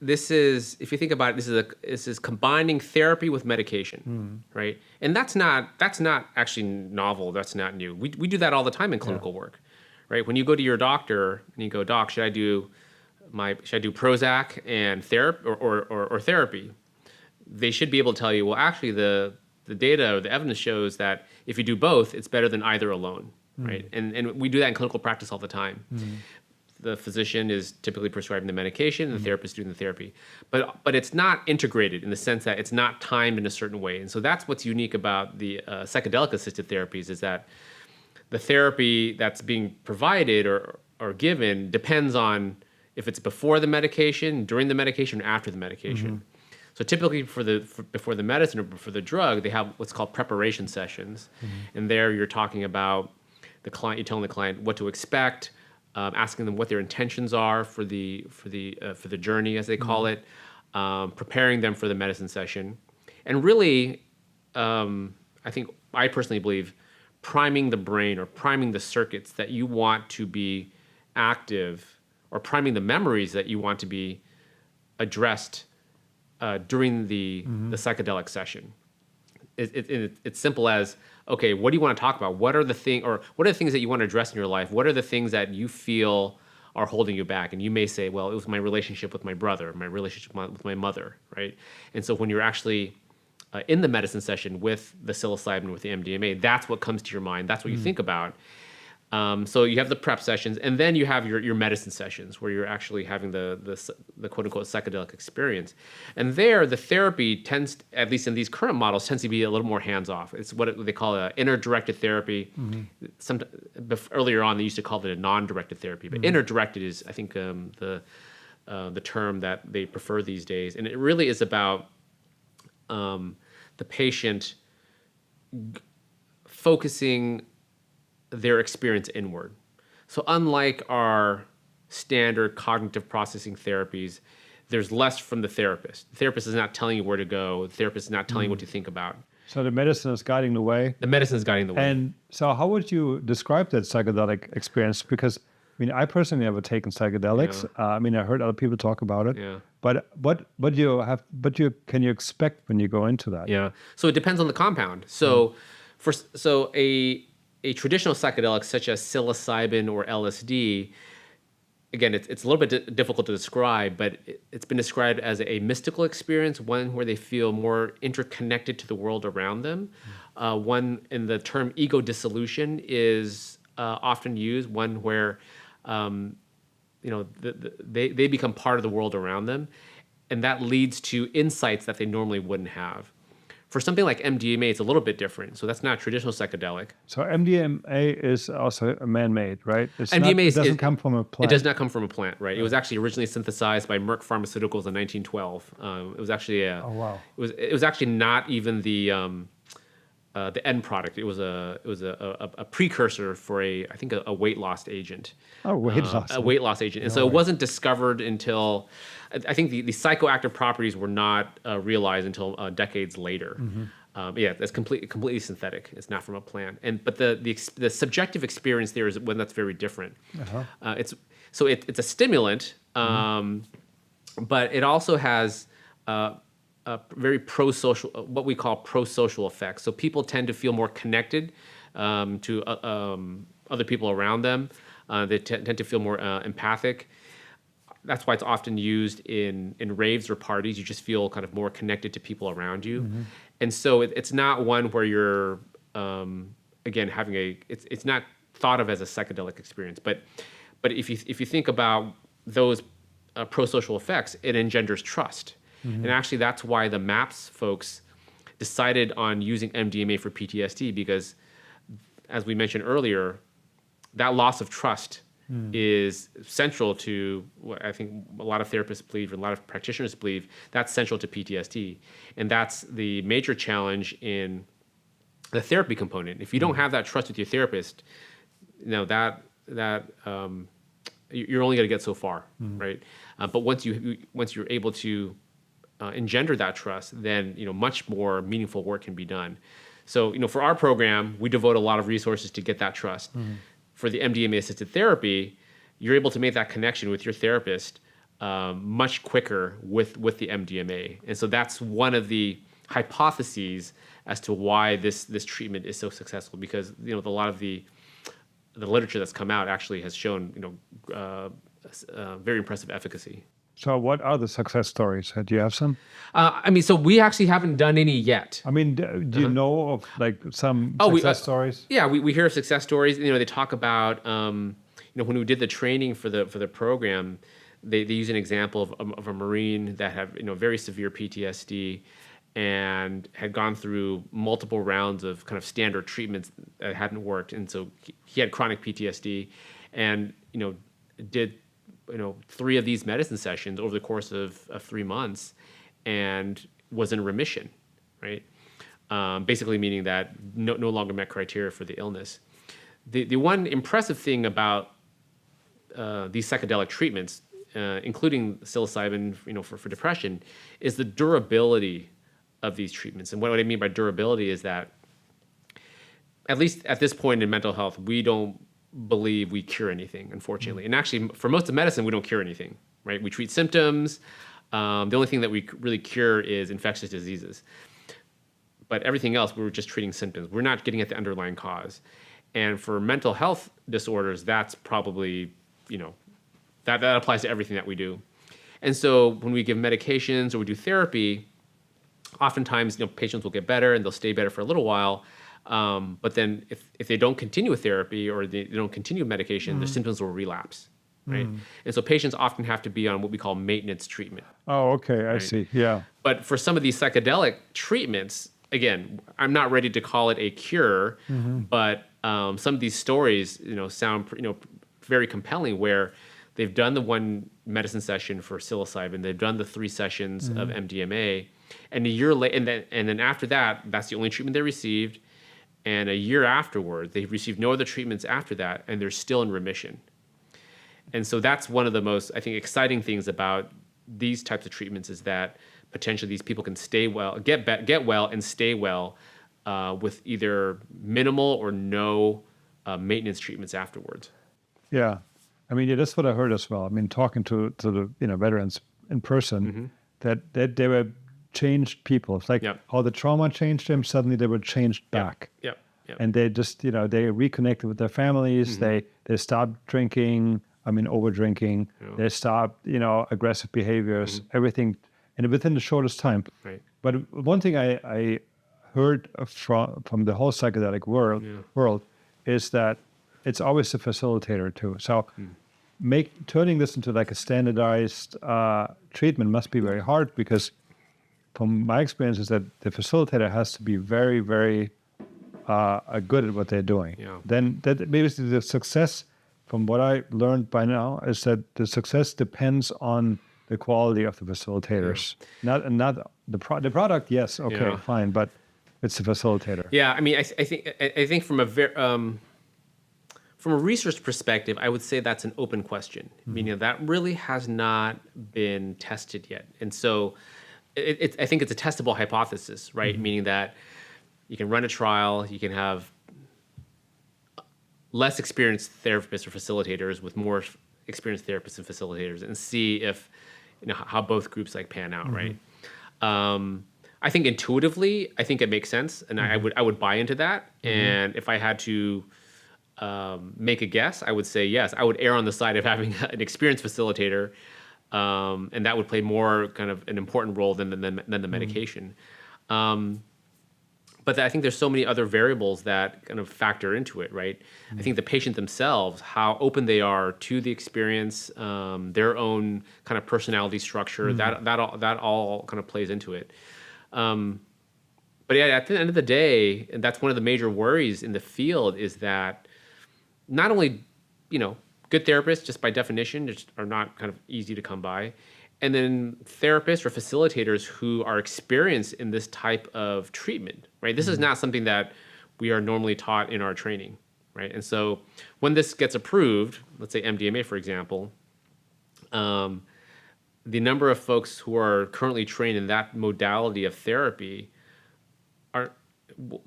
This is, if you think about it, this is combining therapy with medication, right? And that's not actually novel. That's not new. We do that all the time in clinical work, right? When you go to your doctor and you go, doc, should I do Prozac and therapy or therapy? They should be able to tell you, well, actually the data or the evidence shows that if you do both, it's better than either alone, right? And we do that in clinical practice all the time. The physician is typically prescribing the medication, and the therapist doing the therapy. But it's not integrated in the sense that it's not timed in a certain way. And so that's what's unique about the psychedelic-assisted therapies, is that the therapy that's being provided or given depends on if it's before the medication, during the medication, or after the medication. So typically before the medicine or before the drug, they have what's called preparation sessions. And there you're talking about the client, you're telling the client what to expect, asking them what their intentions are for the journey, as they call it, preparing them for the medicine session. And really, I personally believe priming the brain or priming the circuits that you want to be active, or priming the memories that you want to be addressed during the psychedelic session. It's simple as, okay, what do you want to talk about? What are the things that you want to address in your life? What are the things that you feel are holding you back? And you may say, well, it was my relationship with my brother, my relationship with my mother, right? And so when you're actually in the medicine session with the psilocybin, with the MDMA, that's what comes to your mind. That's what you think about. So you have the prep sessions, and then you have your medicine sessions where you're actually having the quote unquote psychedelic experience. And there, the therapy tends, at least in these current models, tends to be a little more hands off. It's what they call a inner-directed therapy. Earlier on, they used to call it a non-directed therapy, but inner-directed is, I think, the term that they prefer these days. And it really is about the patient focusing their experience inward. So unlike our standard cognitive processing therapies, there's less from the therapist. The therapist is not telling you where to go. The therapist is not telling you what to think about. So the medicine is guiding the way. The medicine is guiding the way. And so how would you describe that psychedelic experience? Because I personally never taken psychedelics. I heard other people talk about it. Yeah. But what can you expect when you go into that? Yeah. So it depends on the compound. So a traditional psychedelic such as psilocybin or LSD, again, it's a little bit difficult to describe, but it's been described as a mystical experience, one where they feel more interconnected to the world around them. One, in the term ego dissolution is often used, one where they become part of the world around them, and that leads to insights that they normally wouldn't have. For something like MDMA, it's a little bit different. So that's not a traditional psychedelic. So MDMA is also man-made, right? It doesn't come from a plant. It does not come from a plant, right? It was actually originally synthesized by Merck Pharmaceuticals in 1912. It was actually Oh wow! It was actually not even the end product. It was a precursor for I think a weight loss agent. Oh, weight loss. A weight loss agent, and so it wasn't discovered until, I think the psychoactive properties were not realized until decades later. That's completely synthetic. It's not from a plant, but the subjective experience there is when that's very different. It's a stimulant, but it also has very pro-social, what we call pro-social effects. So people tend to feel more connected to other people around them. They tend to feel more empathic. That's why it's often used in raves or parties. You just feel kind of more connected to people around you. And so it's not one where you're, again, it's not thought of as a psychedelic experience. But if you think about those pro-social effects, it engenders trust. And actually, that's why the MAPS folks decided on using MDMA for PTSD, because, as we mentioned earlier, that loss of trust is central to what I think a lot of therapists believe, and a lot of practitioners believe, that's central to PTSD. And that's the major challenge in the therapy component. If you don't have that trust with your therapist, that you're only going to get so far, right? But once you're able to engender that trust, then much more meaningful work can be done. So for our program, we devote a lot of resources to get that trust. For the MDMA-assisted therapy, you're able to make that connection with your therapist much quicker with the MDMA, and so that's one of the hypotheses as to why this treatment is so successful, because a lot of the literature that's come out actually has shown very impressive efficacy. So what are the success stories? Do you have some? So we actually haven't done any yet. I mean, do you know of like some Oh, success stories? Yeah, we hear of success stories. They talk about when we did the training for the program, they use an example of a Marine that had very severe PTSD and had gone through multiple rounds of kind of standard treatments that hadn't worked, and so he had chronic PTSD, and did 3 of these medicine sessions over the course of 3 months, and was in remission, right? Basically meaning that no longer met criteria for the illness. The one impressive thing about these psychedelic treatments, including psilocybin, for depression, is the durability of these treatments. And what I mean by durability is that, at least at this point in mental health, we don't believe we cure anything, unfortunately. And actually, for most of medicine, we don't cure anything, right? We treat symptoms. The only thing that we really cure is infectious diseases. But everything else, we're just treating symptoms. We're not getting at the underlying cause. And for mental health disorders, that's probably, that applies to everything that we do. And so when we give medications or we do therapy, oftentimes, patients will get better and they'll stay better for a little while. But then if they don't continue with therapy or they don't continue with medication, their symptoms will relapse, right? And so patients often have to be on what we call maintenance treatment. Oh, okay, I see, yeah. But for some of these psychedelic treatments, again, I'm not ready to call it a cure, but some of these stories, sound, very compelling, where they've done the 1 medicine session for psilocybin, they've done the 3 sessions of MDMA, and a year later, and then after that, that's the only treatment they received. And a year afterward, they've received no other treatments after that, and they're still in remission. And so that's one of the most, I think, exciting things about these types of treatments, is that potentially these people can stay well, get well, and stay well with either minimal or no maintenance treatments afterwards. Yeah, I mean, that's what I heard as well. I mean, talking to the veterans in person, that they were changed people. It's like how the trauma changed them. Suddenly they were changed back. Yep. And they just they reconnected with their families. They stopped drinking. I mean, over drinking. They stopped aggressive behaviors. Everything, and within the shortest time. Right. But one thing I heard from the whole psychedelic world is that it's always the facilitator too. So turning this into like a standardized treatment must be very hard, because from my experience is that the facilitator has to be very, very good at what they're doing. Yeah. Then maybe the success, from what I learned by now, is that the success depends on the quality of the facilitators, not the product. Yes, okay, fine, but it's the facilitator. Yeah, I mean, I think from a research perspective, I would say that's an open question, meaning that really has not been tested yet, and so I think it's a testable hypothesis, right? Meaning that you can run a trial, you can have less experienced therapists or facilitators with more experienced therapists and facilitators, and see if how both groups pan out, right? I think intuitively, I think it makes sense, and I would buy into that. And if I had to make a guess, I would say yes. I would err on the side of having an experienced facilitator, and that would play more kind of an important role than the medication. But I think there's so many other variables that kind of factor into it, right? I think the patient themselves, how open they are to the experience, their own kind of personality structure, that all kind of plays into it. But yeah, at the end of the day, and that's one of the major worries in the field, is that not only, good therapists, just by definition, just are not kind of easy to come by, and then therapists or facilitators who are experienced in this type of treatment, right? This is not something that we are normally taught in our training, right? And so when this gets approved, let's say MDMA, for example, the number of folks who are currently trained in that modality of therapy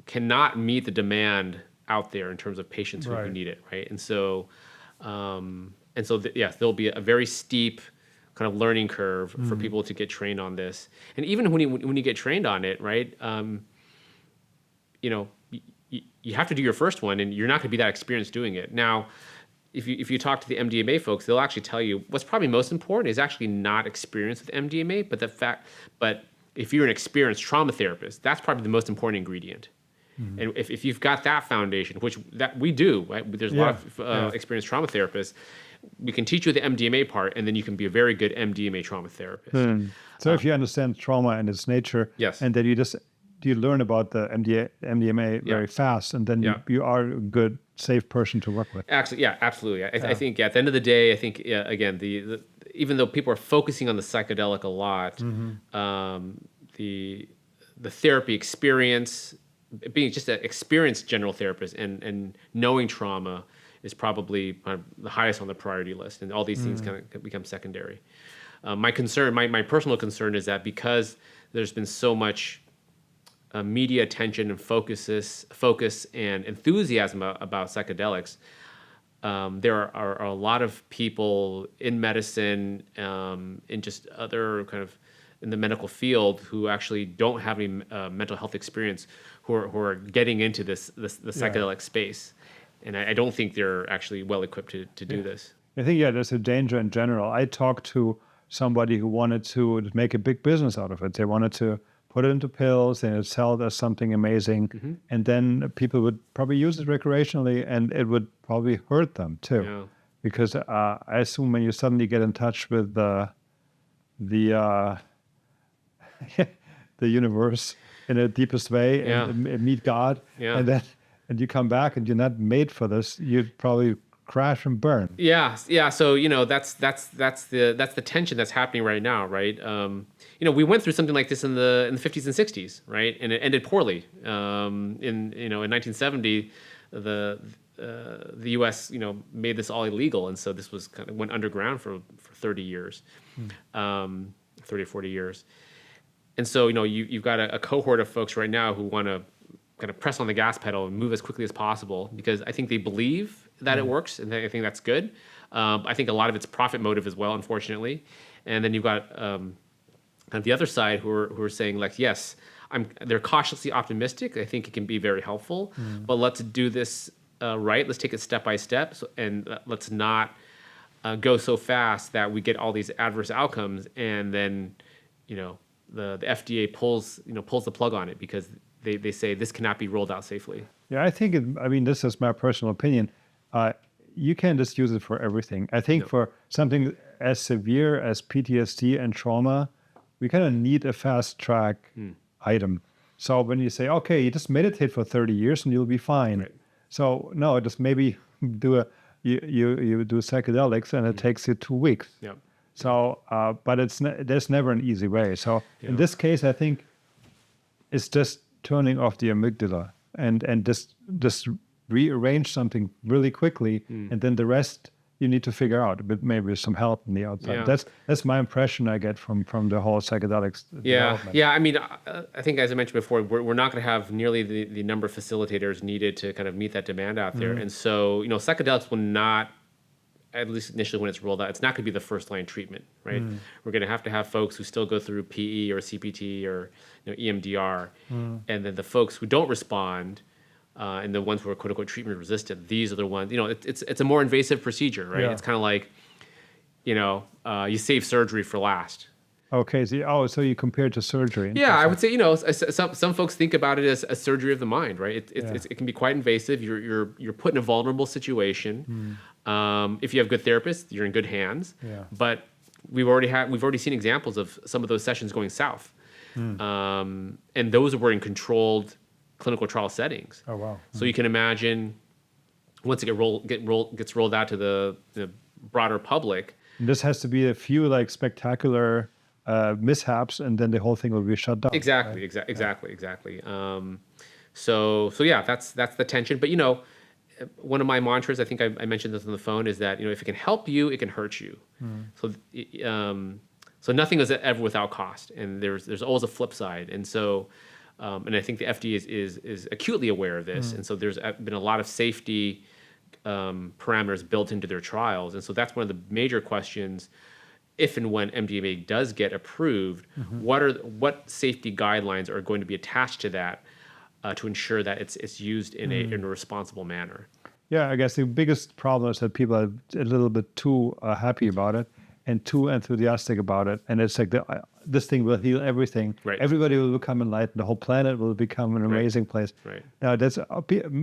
cannot meet the demand out there in terms of patients who Right. need it, right? And so, yes, there'll be a very steep kind of learning curve for people to get trained on this. And even when you get trained on it, right? You know, you have to do your first one, and you're not going to be that experienced doing it. Now, if you talk to the MDMA folks, they'll actually tell you what's probably most important is actually not experience with MDMA, but if you're an experienced trauma therapist, that's probably the most important ingredient. And if you've got that foundation, which that we do, right? There's a lot of experienced trauma therapists. We can teach you the MDMA part, and then you can be a very good MDMA trauma therapist. So if you understand trauma and its nature, Yes. and then you learn about the MDMA very fast, and then you are a good, safe person to work with. Actually, yeah, absolutely. I think at the end of the day, I think again, even though people are focusing on the psychedelic a lot, the therapy experience, being just an experienced general therapist and knowing trauma is probably the highest on the priority list, and all these things kind of become secondary. My personal concern is that because there's been so much media attention and focus and enthusiasm about psychedelics, there are a lot of people in medicine, in just other kind of in the medical field who actually don't have any mental health experience who are getting into the psychedelic space, and I don't think they're actually well equipped to do this. I think there's a danger in general. I talked to somebody who wanted to make a big business out of it. They wanted to put it into pills and sell it as something amazing, and then people would probably use it recreationally, and it would probably hurt them too. Yeah. Because I assume when you suddenly get in touch with the the universe in the deepest way and meet God, and you come back and you're not made for this, you'd probably crash and burn. Yeah. So that's the tension that's happening right now, right? We went through something like this in the 50s and 60s, right? And it ended poorly. In 1970, the U.S. made this all illegal, and so this was kind of went underground for 30 years, 30 or 40 years. And so you've got a cohort of folks right now who want to kind of press on the gas pedal and move as quickly as possible because I think they believe that it works, and I think that's good. I think a lot of it's profit motive as well, unfortunately. And then you've got kind of the other side who are saying like, yes, they're cautiously optimistic. I think it can be very helpful, but let's do this right. Let's take it step by step, and let's not go so fast that we get all these adverse outcomes, and then the FDA pulls the plug on it because they say this cannot be rolled out safely. Yeah, I think this is my personal opinion. You can't just use it for everything. I think for something as severe as PTSD and trauma, we kind of need a fast track item. So when you say, okay, you just meditate for 30 years and you'll be fine. Right. So no, just maybe you do psychedelics and it takes you 2 weeks. Yeah. So, but there's never an easy way. So in this case, I think it's just turning off the amygdala and just rearrange something really quickly, and then the rest you need to figure out, but maybe with some help on the outside. Yeah. That's my impression I get from the whole psychedelics development. Yeah. I mean, I think as I mentioned before, we're not going to have nearly the number of facilitators needed to kind of meet that demand out there, and so psychedelics will not, at least initially when it's rolled out, it's not going to be the first line treatment, right? We're going to have folks who still go through PE or CPT or EMDR, and then the folks who don't respond, and the ones who are quote unquote treatment resistant, these are the ones. It's a more invasive procedure, right? It's kind of like, you save surgery for last. Okay, so you compare it to surgery. Yeah, I would say some folks think about it as a surgery of the mind, right? It can be quite invasive. You're put in a vulnerable situation. If you have good therapists, you're in good hands. Yeah. But we've already seen examples of some of those sessions going south, and those were in controlled clinical trial settings. Oh wow! So you can imagine once it gets rolled out to the broader public. And this has to be a few spectacular mishaps, and then the whole thing will be shut down. Exactly, right? Exactly. So yeah, that's the tension. But one of my mantras, I think I mentioned this on the phone, is that if it can help you, it can hurt you. So So nothing is ever without cost, and there's always a flip side. And so, and I think the FDA is acutely aware of this. And so there's been a lot of safety parameters built into their trials. And so that's one of the major questions. If and when MDMA does get approved, what safety guidelines are going to be attached to that to ensure that it's used in a responsible manner? Yeah, I guess the biggest problem is that people are a little bit too happy about it and too enthusiastic about it. And it's like, this thing will heal everything. Right. Everybody will become enlightened. The whole planet will become an amazing place. Right. Now,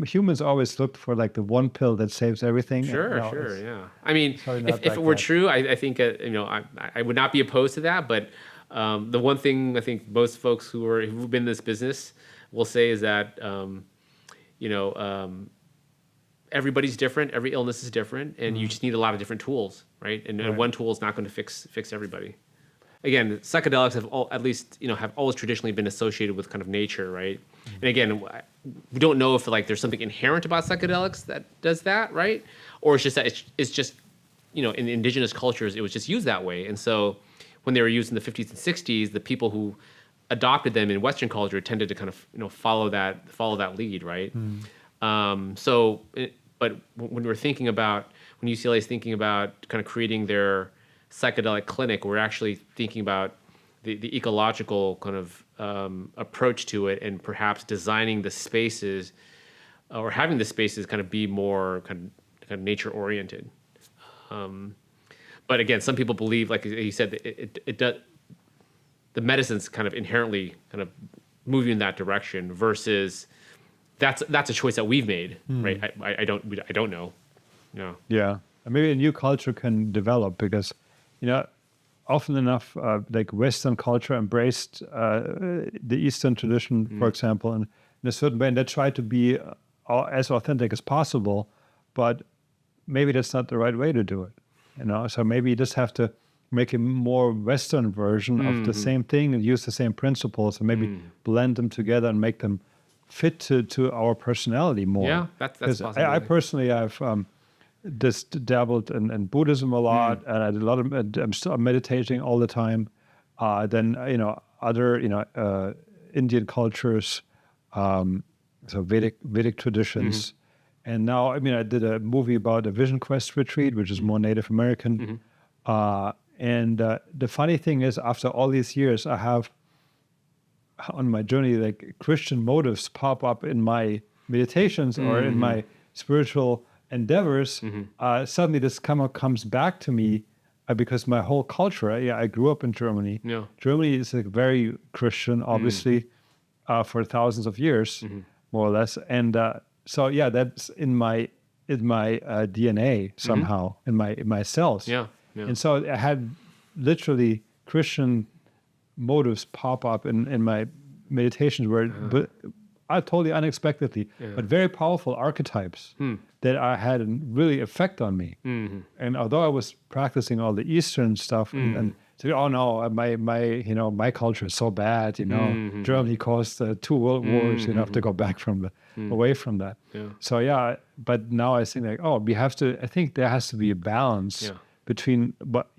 humans always looked for like the one pill that saves everything. Sure, yeah. I mean, if it were that. true, I think I would not be opposed to that. But the one thing I think most folks who've been in this business will say is that everybody's different, every illness is different, and you just need a lot of different tools, right? And one tool is not going to fix everybody. Again, psychedelics have always traditionally been associated with kind of nature, right? And again, we don't know if there's something inherent about psychedelics that does that, right? Or it's just that it's just in indigenous cultures it was just used that way. And so when they were used in the 50s and 60s, the people who adopted them in Western culture tended to kind of follow that lead, right? But when UCLA is thinking about kind of creating their psychedelic clinic, we're actually thinking about the ecological kind of approach to it, and perhaps designing the spaces or having the spaces kind of be more kind of nature oriented. But again, some people believe, like you said, it does. The medicine's kind of inherently kind of moving in that direction versus that's a choice that we've made, right? I don't know. Yeah. Yeah. And maybe a new culture can develop because, often enough, like Western culture embraced the Eastern tradition, for example, in a certain way, and they try to be as authentic as possible, but maybe that's not the right way to do it. So maybe you just have to make a more Western version of the same thing and use the same principles, and maybe blend them together and make them fit to our personality more. Yeah, that's possible. I personally have just dabbled in Buddhism a lot, and I did a lot of. I'm still meditating all the time. Then other Indian cultures, so Vedic traditions, and now I did a movie about a Vision Quest retreat, which is more Native American. And the funny thing is, after all these years, I have on my journey, like Christian motives pop up in my meditations or in my spiritual endeavors. Suddenly this comes back to me because my whole culture, I grew up in Germany. Yeah. Germany is like very Christian, obviously, for thousands of years, more or less. And so, that's in my DNA somehow, in my cells. Yeah. And so I had literally Christian motives pop up in my meditations but totally unexpectedly, but very powerful archetypes that had a really effect on me. And although I was practicing all the Eastern stuff and so, oh no, my culture is so bad, Germany caused 2 world wars, you have to go back away from that. Yeah. So but now I think I think there has to be a balance between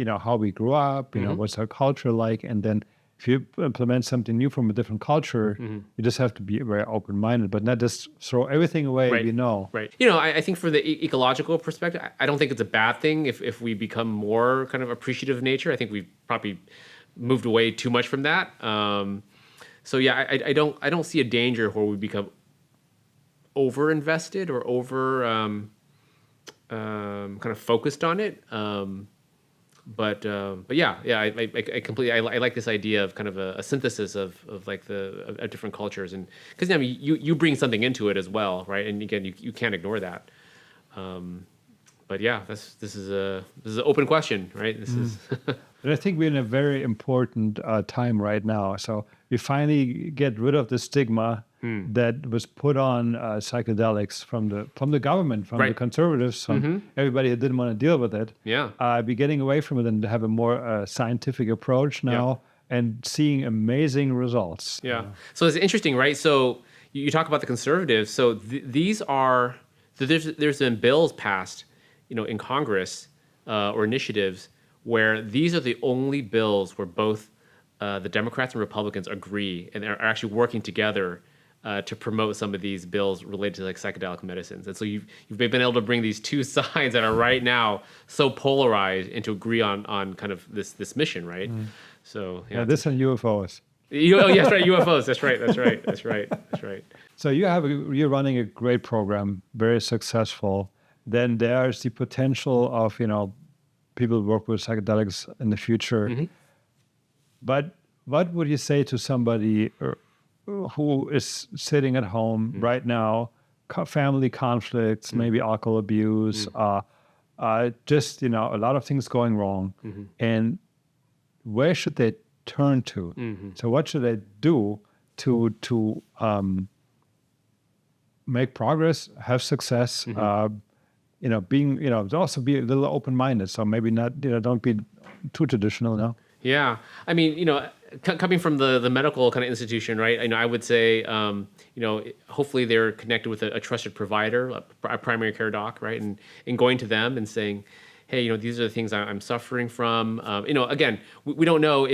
how we grew up, what's our culture like, and then if you implement something new from a different culture, you just have to be very open-minded, but not just throw everything away. Right. I think from the ecological perspective, I don't think it's a bad thing if we become more kind of appreciative of nature. I think we've probably moved away too much from that. I don't see a danger where we become over-invested or over kind of focused on it. But I completely I like this idea of kind of a synthesis of different cultures, and because you bring something into it as well, right? And again, you can't ignore that. But this is an open question, right? This is. But I think we're in a very important time right now. So we finally get rid of the stigma that was put on psychedelics from the government, from the conservatives, from everybody that didn't want to deal with it. Yeah. Be getting away from it and to have a more scientific approach now and seeing amazing results. Yeah. So it's interesting, right? So you talk about the conservatives. So these are there's been bills passed, in Congress or initiatives where these are the only bills where both the Democrats and Republicans agree and are actually working together to promote some of these bills related to like psychedelic medicines. And so you've been able to bring these two sides that are right now so polarized and to agree on kind of this mission, right? So Yeah, this and UFOs. Oh, yes, right, UFOs. That's right. So you're running a great program, very successful. Then there's the potential of, people work with psychedelics in the future. But what would you say to somebody who is sitting at home right now, family conflicts, maybe alcohol abuse, just, a lot of things going wrong. And where should they turn to? So what should they do to make progress, have success, being, also be a little open-minded. So maybe not, don't be too traditional now. Yeah. I mean, coming from the medical kind of institution, right? I would say, hopefully they're connected with a trusted provider, a primary care doc, right? And going to them and saying, hey, these are the things I'm suffering from. Again, we don't know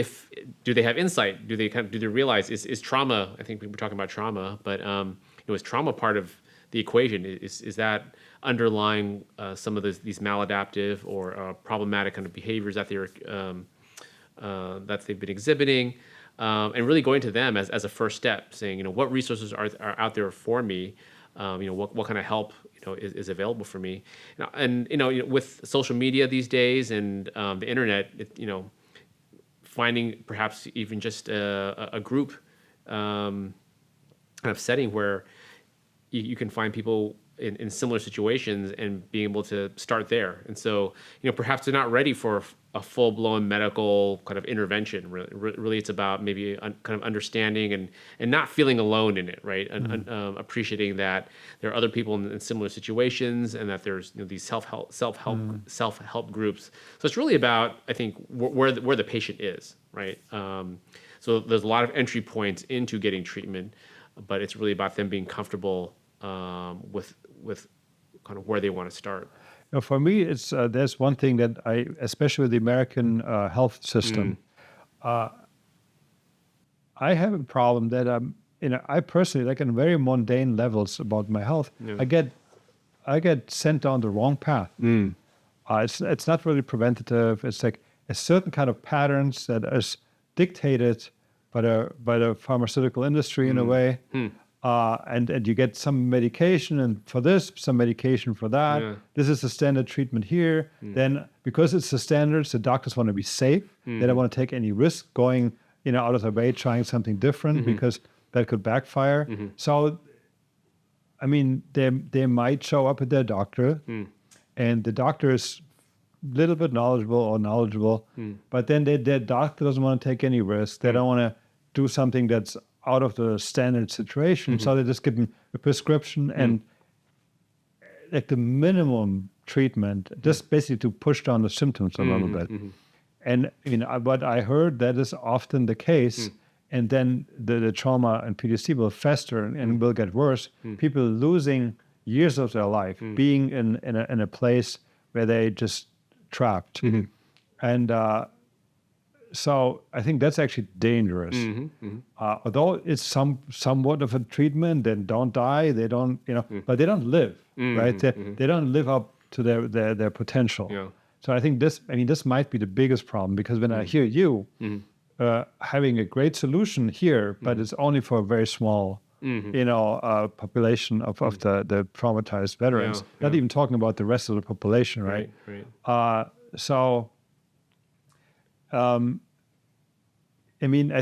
do they have insight? Do they realize is trauma? I think we were talking about trauma, but is trauma part of the equation? Is that underlying some of these maladaptive or problematic kind of behaviors that they've been exhibiting, and really going to them as a first step, saying, what resources are out there for me, what kind of help is available for me, and with social media these days and the internet, finding perhaps even just a group kind of setting where you can find people in similar situations and being able to start there. And so, perhaps they're not ready for a full-blown medical kind of intervention. Really, it's about maybe kind of understanding and not feeling alone in it, right? And appreciating that there are other people in similar situations, and that there's these self-help groups. So it's really about, I think, where the patient is, right? So there's a lot of entry points into getting treatment, but it's really about them being comfortable with kind of where they want to start. For me, it's there's one thing that especially with the American health system, I have a problem that I personally, like on very mundane levels about my health, I get sent down the wrong path. It's not really preventative. It's like a certain kind of patterns that is dictated by the pharmaceutical industry in a way. And you get some medication and for this, some medication for that. Yeah. This is the standard treatment here. Then because it's the standards, the doctors want to be safe. They don't want to take any risk going, out of their way, trying something different because that could backfire. So, I mean, they might show up at their doctor and the doctor is a little bit knowledgeable, but then their doctor doesn't want to take any risk. They don't want to do something that's out of the standard situation. So they just give them a prescription and like the minimum treatment, just basically to push down the symptoms a little bit. And what I heard, that is often the case. And then the trauma and PTSD will fester and will get worse. People losing years of their life, being in a place where they just trapped. And so I think that's actually dangerous. Although it's somewhat of a treatment, they don't die, they don't, but they don't live, right? They don't live up to their potential. Yeah. So I think this might be the biggest problem, because when I hear you having a great solution here, but it's only for a very small, population of the traumatized veterans, not even talking about the rest of the population, right? I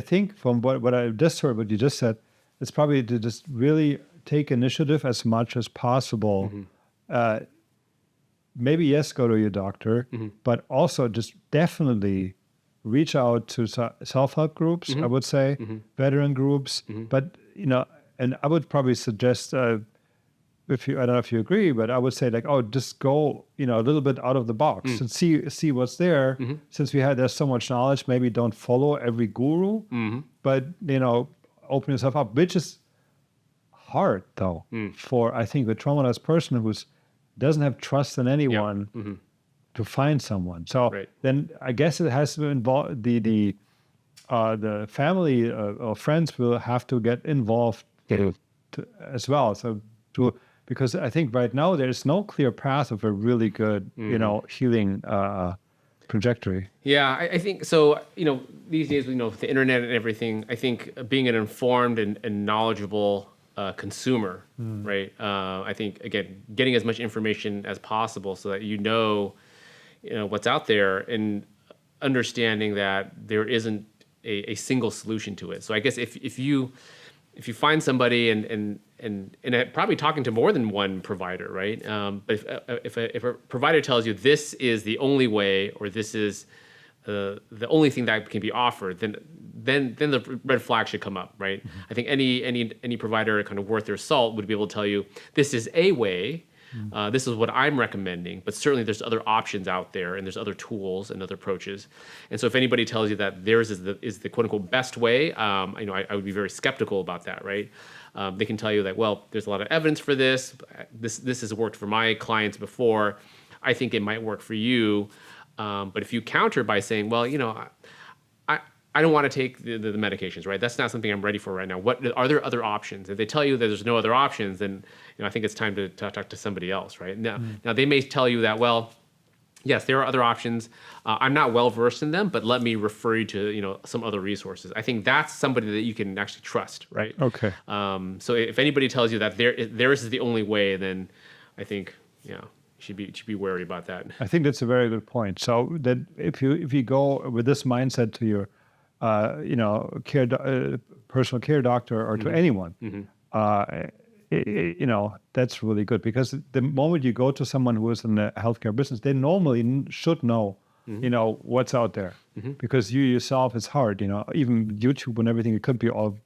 think from what I just heard, what you just said, it's probably to just really take initiative as much as possible. Maybe, yes, go to your doctor, but also just definitely reach out to self-help groups, I would say, veteran groups. But, and I would probably suggest, I don't know if you agree, but I would say just go, a little bit out of the box and see what's there. Since there's so much knowledge, maybe don't follow every guru, but, open yourself up, which is hard though, for, I think, the traumatized person who doesn't have trust in anyone. to find someone. So Right. then I guess it has to involve the family or friends will have to get involved as well. So because I think right now there's no clear path of a really good, healing trajectory. Yeah, I think so. These days, with the internet and everything, I think being an informed and knowledgeable consumer, right? I think again, getting as much information as possible so that you know what's out there, and understanding that there isn't a single solution to it. So I guess if you find somebody and probably talking to more than one provider, right? But if a provider tells you this is the only way, or this is the only thing that can be offered, then the red flag should come up, right? I think any provider kind of worth their salt would be able to tell you this is a way. This is what I'm recommending, but certainly there's other options out there, and there's other tools and other approaches. And so if anybody tells you that theirs is the quote unquote best way, I would be very skeptical about that, right? They can tell you that, well, there's a lot of evidence for this. This has worked for my clients before. I think it might work for you. But if you counter by saying, well, I don't want to take the medications, right? That's not something I'm ready for right now. Are there other options? If they tell you that there's no other options, then I think it's time to talk to somebody else, right? Now they may tell you that, well, yes, there are other options. I'm not well versed in them, but let me refer you to some other resources. I think that's somebody that you can actually trust, right? Okay. So if anybody tells you that theirs is the only way, then I think you should be wary about that. I think that's a very good point. So that if you go with this mindset to your personal care doctor or to anyone, that's really good, because the moment you go to someone who is in the healthcare business, they normally should know, what's out there, because you yourself, it's hard, even YouTube and everything, it could be all,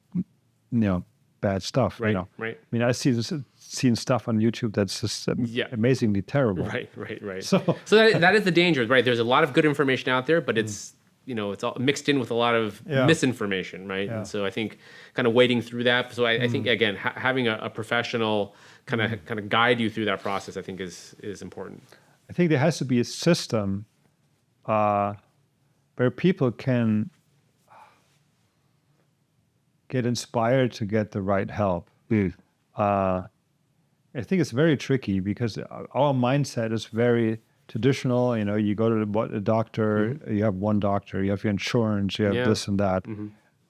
bad stuff, Right. I mean, I seen stuff on YouTube that's just amazingly terrible. Right. So that is the danger, right? There's a lot of good information out there, but it's it's all mixed in with a lot of misinformation, right? Yeah. And so I think kind of wading through that. So I think again, having a professional kind of guide you through that process, I think is important. I think there has to be a system where people can get inspired to get the right help. I think it's very tricky because our mindset is very traditional. You go to the doctor, you have one doctor, you have your insurance, you have this and that.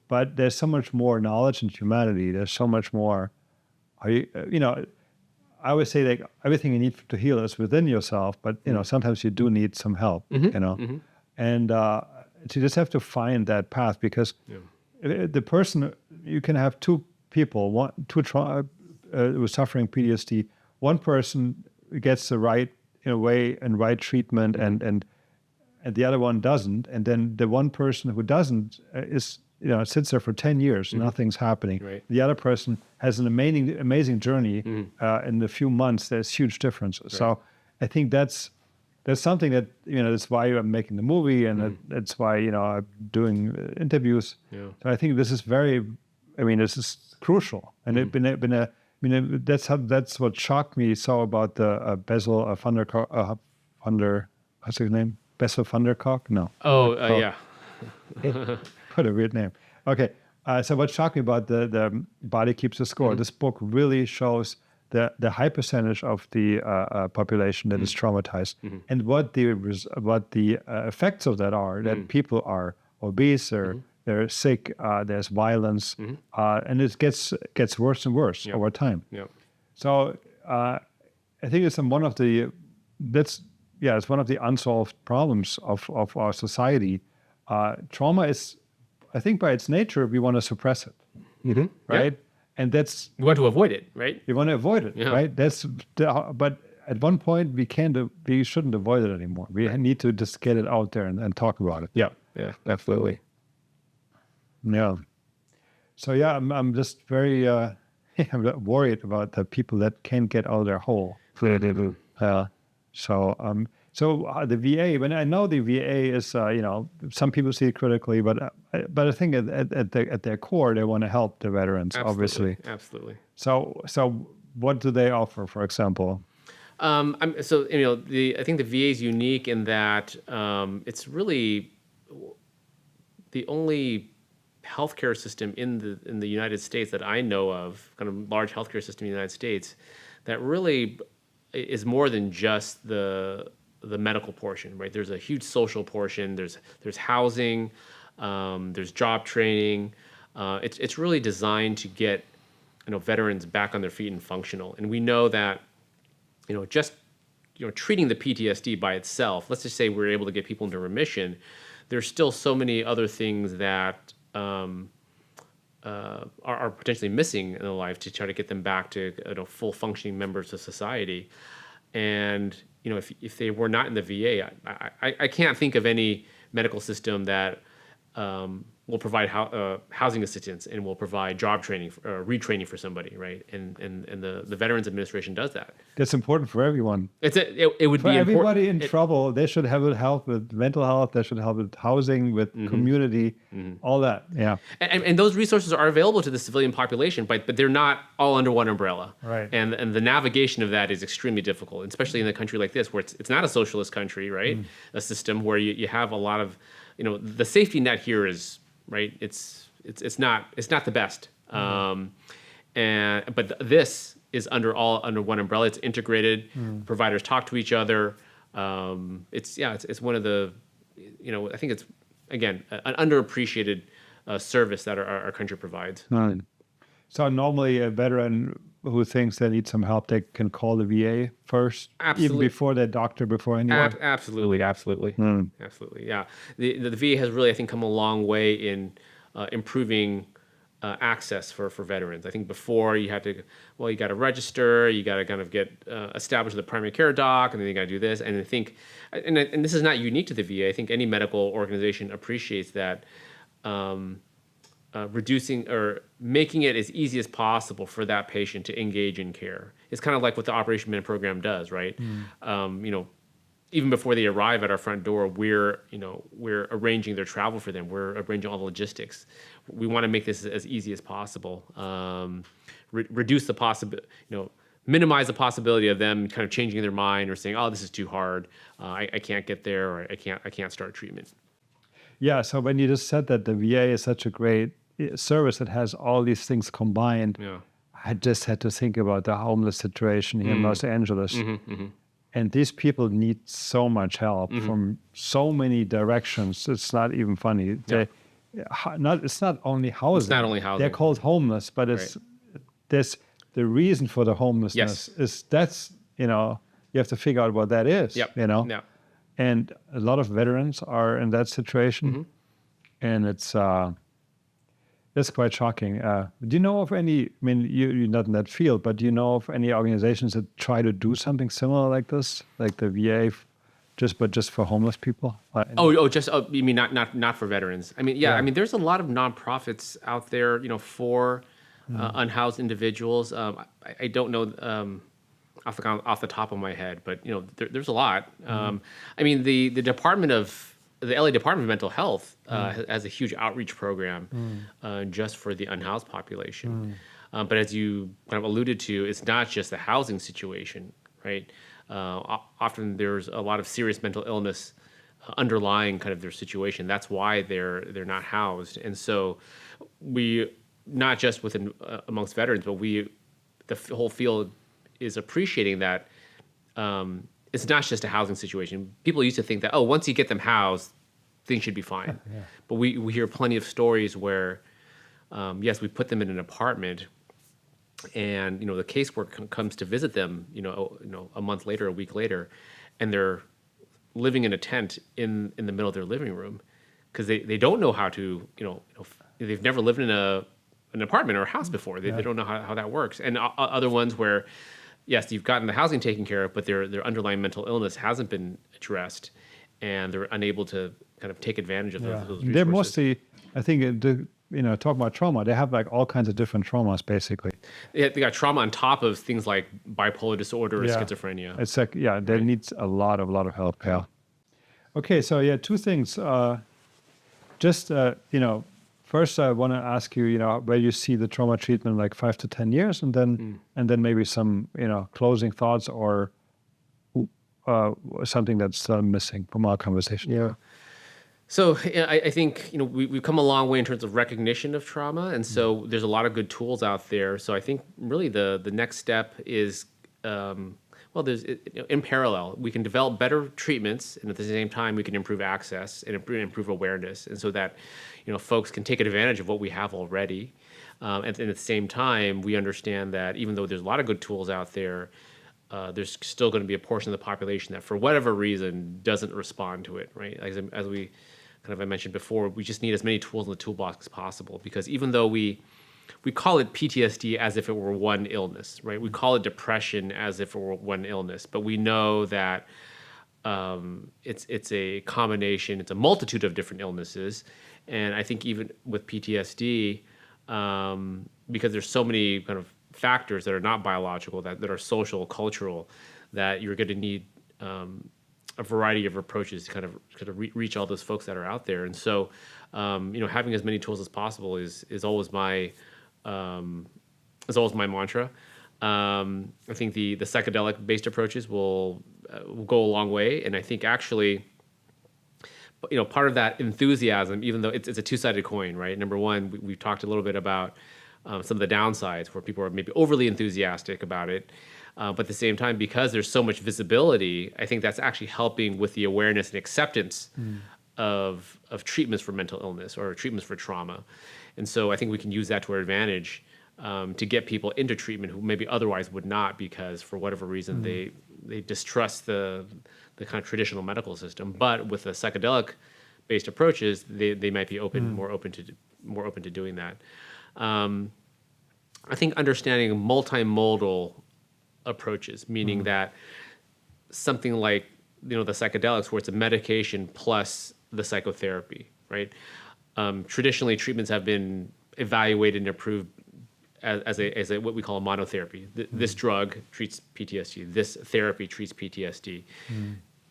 But there's so much more knowledge in humanity. There's so much more. I always say that everything you need to heal is within yourself, but sometimes you do need some help. And you just have to find that path, because the person, you can have two people, who's suffering PTSD. One person gets the right right treatment, and the other one doesn't, and then the one person who doesn't sits there for 10 years, nothing's happening. Right. The other person has an amazing journey. In a few months, there's huge differences. Right. So I think that's something that that's why I'm making the movie, and that's why I'm doing interviews. So I think this is this is crucial, and it's been a. That's what shocked me so about the Bessel van der, what's his name? Bessel van der Kolk? No. Yeah. What a weird name. Okay. So what shocked me about the Body Keeps the Score, this book really shows the high percentage of the population that is traumatized, and what the effects of that are, that people are obese, or they're sick, there's violence, and it gets worse and worse over time. So I think it's one of the unsolved problems of our society. Trauma is, I think, by its nature, we want to suppress it, right? Yeah. And that's, We want to avoid it, right? we want to avoid it, right? But at one point we shouldn't avoid it anymore. We need to just get it out there and talk about it. Yeah, absolutely. Yeah. So I'm just very I'm worried about the people that can't get out of their hole. So the VA, when I know the VA is, some people see it critically, but I think at their core they want to help the veterans, obviously. Absolutely. So what do they offer, for example? I think the VA is unique in that it's really the only healthcare system in the United States that I know of, kind of large healthcare system in the United States, that really is more than just the medical portion, right? There's a huge social portion. There's housing, there's job training. It's really designed to get veterans back on their feet and functional. And we know that just treating the PTSD by itself, let's just say we're able to get people into remission, there's still so many other things that are potentially missing in their life to try to get them back to full functioning members of society. And if they were not in the VA, I can't think of any medical system that will provide housing assistance and will provide job training or retraining for somebody, right? And the Veterans Administration does that. That's important for everyone. It would For be everybody important. in trouble, they should have help with mental health. They should help with housing, with community, all that. Yeah. And those resources are available to the civilian population, but they're not all under one umbrella. Right. And the navigation of that is extremely difficult, especially in a country like this, where it's not a socialist country, right? A system where you have a lot of, the safety net here is, right? It's not the best. But this is under one umbrella. It's integrated. Providers talk to each other. It's one of the, I think it's, again, an underappreciated service that our country provides. Right. So normally a veteran who thinks they need some help, they can call the VA first, Absolutely. even before their doctor, before anyone. Absolutely. Absolutely, yeah. The VA has really, I think, come a long way in improving access for veterans. I think before you had to, you got to register, you got to kind of get established with a primary care doc, and then you got to do this. And I think, and this is not unique to the VA. I think any medical organization appreciates that. Reducing or making it as easy as possible for that patient to engage in care. It's kind of like what the Operation Mend program does, right? Even before they arrive at our front door, we're arranging their travel for them. We're arranging all the logistics. We want to make this as easy as possible. Reduce the possibility, minimize the possibility of them kind of changing their mind or saying, "Oh, this is too hard. I can't get there, or I can't start treatment." Yeah. So when you just said that the VA is such a great service that has all these things combined, I just had to think about the homeless situation here in Los Angeles. And these people need so much help from so many directions. It's not even funny. It's not only housing. It's not only housing. They're called homeless, but there's the reason for the homelessness is you have to figure out what that is. Yep. And a lot of veterans are in that situation, and it's quite shocking. Do you know of any? I mean, you're not in that field, but do you know of any organizations that try to do something similar like this, like the VA, just for homeless people? You mean not for veterans? I mean, I mean, there's a lot of nonprofits out there, for unhoused individuals. I don't know. Off the top of my head, but there's a lot. I mean, the LA Department of Mental Health has a huge outreach program just for the unhoused population. But as you kind of alluded to, it's not just the housing situation, right? Often there's a lot of serious mental illness underlying kind of their situation. That's why they're not housed. And so we, not just amongst veterans, but the whole field is appreciating that it's not just a housing situation. People used to think that, once you get them housed, things should be fine. But we hear plenty of stories where, yes, we put them in an apartment, and the caseworker comes to visit them, a month later, a week later, and they're living in a tent in the middle of their living room because they don't know how to, they've never lived in an apartment or a house before. They don't know how that works. And other ones where, yes, you've gotten the housing taken care of, but their underlying mental illness hasn't been addressed, and they're unable to kind of take advantage of those resources. They're mostly, I think, talk about trauma. They have like all kinds of different traumas, basically. They got trauma on top of things like bipolar disorder or schizophrenia. It's like, they need a lot of help. Yeah. Okay, so two things. First, I want to ask you, where you see the trauma treatment like 5 to 10 years, and then maybe some, closing thoughts or something that's still missing from our conversation? Yeah. So I think we've come a long way in terms of recognition of trauma, and so there's a lot of good tools out there. So I think really the next step is there's in parallel we can develop better treatments, and at the same time we can improve access and improve awareness, and so that folks can take advantage of what we have already. And at the same time, we understand that even though there's a lot of good tools out there, there's still going to be a portion of the population that, for whatever reason, doesn't respond to it, right? As we I mentioned before, we just need as many tools in the toolbox as possible, because even though we call it PTSD as if it were one illness, right? We call it depression as if it were one illness, but we know that it's a combination, it's a multitude of different illnesses. And I think even with PTSD, because there's so many kind of factors that are not biological, that are social, cultural, that you're going to need a variety of approaches to kind of reach all those folks that are out there. And so, having as many tools as possible is always my mantra. I think the psychedelic-based approaches will go a long way, and I think actually, part of that enthusiasm, even though it's a two-sided coin, right? Number one, we've talked a little bit about some of the downsides where people are maybe overly enthusiastic about it. But at the same time, because there's so much visibility, I think that's actually helping with the awareness and acceptance of treatments for mental illness or treatments for trauma. And so I think we can use that to our advantage to get people into treatment who maybe otherwise would not, because for whatever reason they distrust the kind of traditional medical system. But with the psychedelic-based approaches, they might be more open to doing that. I think understanding multimodal approaches, meaning that something like the psychedelics, where it's a medication plus the psychotherapy, right? Traditionally, treatments have been evaluated and approved as a what we call a monotherapy. This drug treats PTSD. This therapy treats PTSD.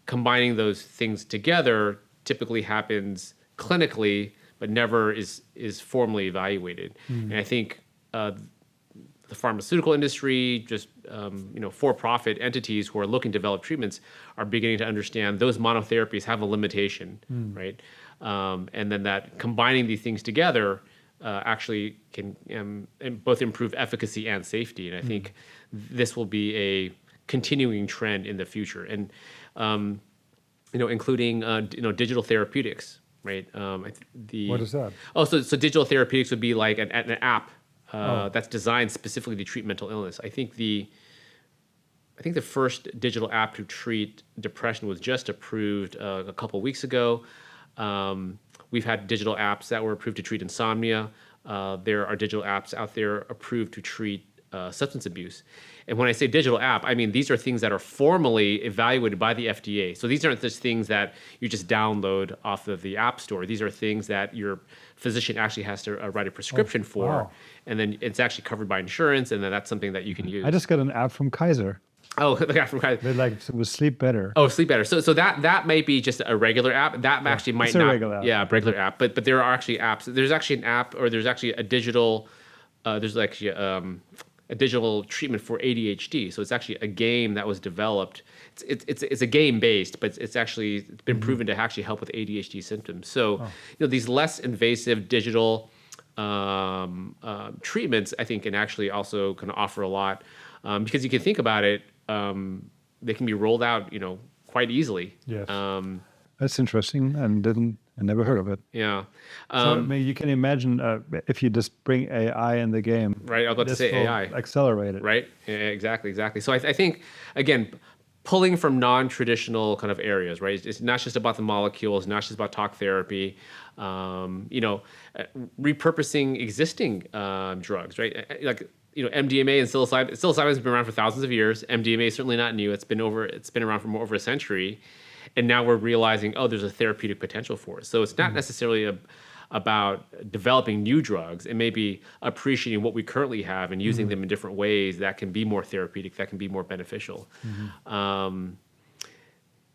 Combining those things together typically happens clinically, but never is formally evaluated. And I think the pharmaceutical industry, just for-profit entities who are looking to develop treatments, are beginning to understand those monotherapies have a limitation, right? And then that combining these things together actually can both improve efficacy and safety. And I think this will be a continuing trend in the future, and including digital therapeutics, right? What is that? Oh, so digital therapeutics would be like an app that's designed specifically to treat mental illness. I think the first digital app to treat depression was just approved a couple weeks ago. We've had digital apps that were approved to treat insomnia. There are digital apps out there approved to treat substance abuse. And when I say digital app, I mean these are things that are formally evaluated by the FDA. So these aren't just things that you just download off of the App Store. These are things that your physician actually has to write a prescription for, wow. and then it's actually covered by insurance, and then that's something that you can use. I just got an app from Kaiser. Oh, the app from Kaiser. They like to sleep better. Oh, sleep better. So that might be just a regular app. That actually might it's not. A regular app. Yeah, regular app. But there are actually apps. There's actually an app, or there's actually a digital. There's actually a digital treatment for ADHD. So it's actually a game that was developed. It's a game based, but it's been proven to actually help with ADHD symptoms. So these less invasive digital treatments, I think, can actually also kind of offer a lot, because you can think about it. They can be rolled out, quite easily. Yes. That's interesting, and I never heard of it. Yeah. So maybe you can imagine if you just bring AI in the game. Right. I was about to say AI. Accelerate it. Right. Yeah, exactly. So I think, again, pulling from non-traditional kind of areas, right? It's not just about the molecules, not just about talk therapy, repurposing existing drugs, right? Like, MDMA and psilocybin has been around for thousands of years. MDMA is certainly not new. It's been around for more over a century. And now we're realizing, there's a therapeutic potential for it. So it's not necessarily about developing new drugs. It may be appreciating what we currently have and using them in different ways that can be more therapeutic, that can be more beneficial. So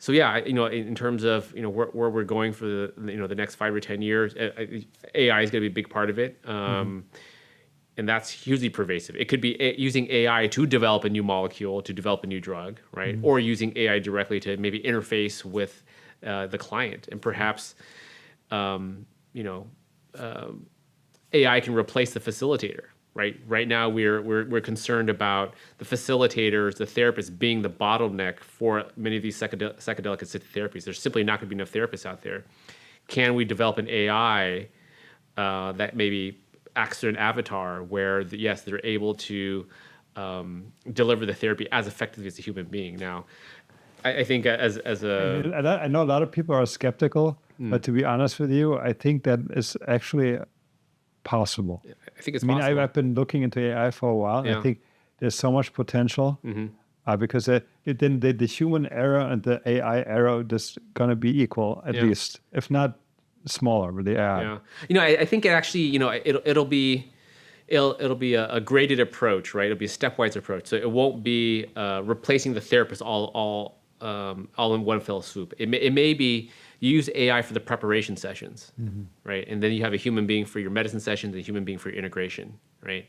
yeah, in terms of where we're going for the next 5 or 10 years, AI is going to be a big part of it. and that's hugely pervasive. It could be using AI to develop a new molecule, to develop a new drug, right? Or using AI directly to maybe interface with the client, and perhaps, you know, AI can replace the facilitator, right? Right now, we're concerned about the facilitators, the therapists being the bottleneck for many of these psychedelic assisted therapies. There's simply not going to be enough therapists out there. Can we develop an AI that maybe acts through an avatar where, yes, they're able to deliver the therapy as effectively as a human being? Now, I think as a... I know a lot of people are skeptical, but to be honest with you, I think that is actually possible. I think it's I mean, possible. I've been looking into AI for a while. Yeah. I think there's so much potential because then the human error and the AI error is going to be equal, at least, if not smaller with the AI. Yeah, you know, I think it actually, you know, it'll be a graded approach, right? It'll be a stepwise approach. So it won't be replacing the therapist all in one fell swoop. It may be you use AI for the preparation sessions, right? And then you have a human being for your medicine sessions and a human being for your integration, right?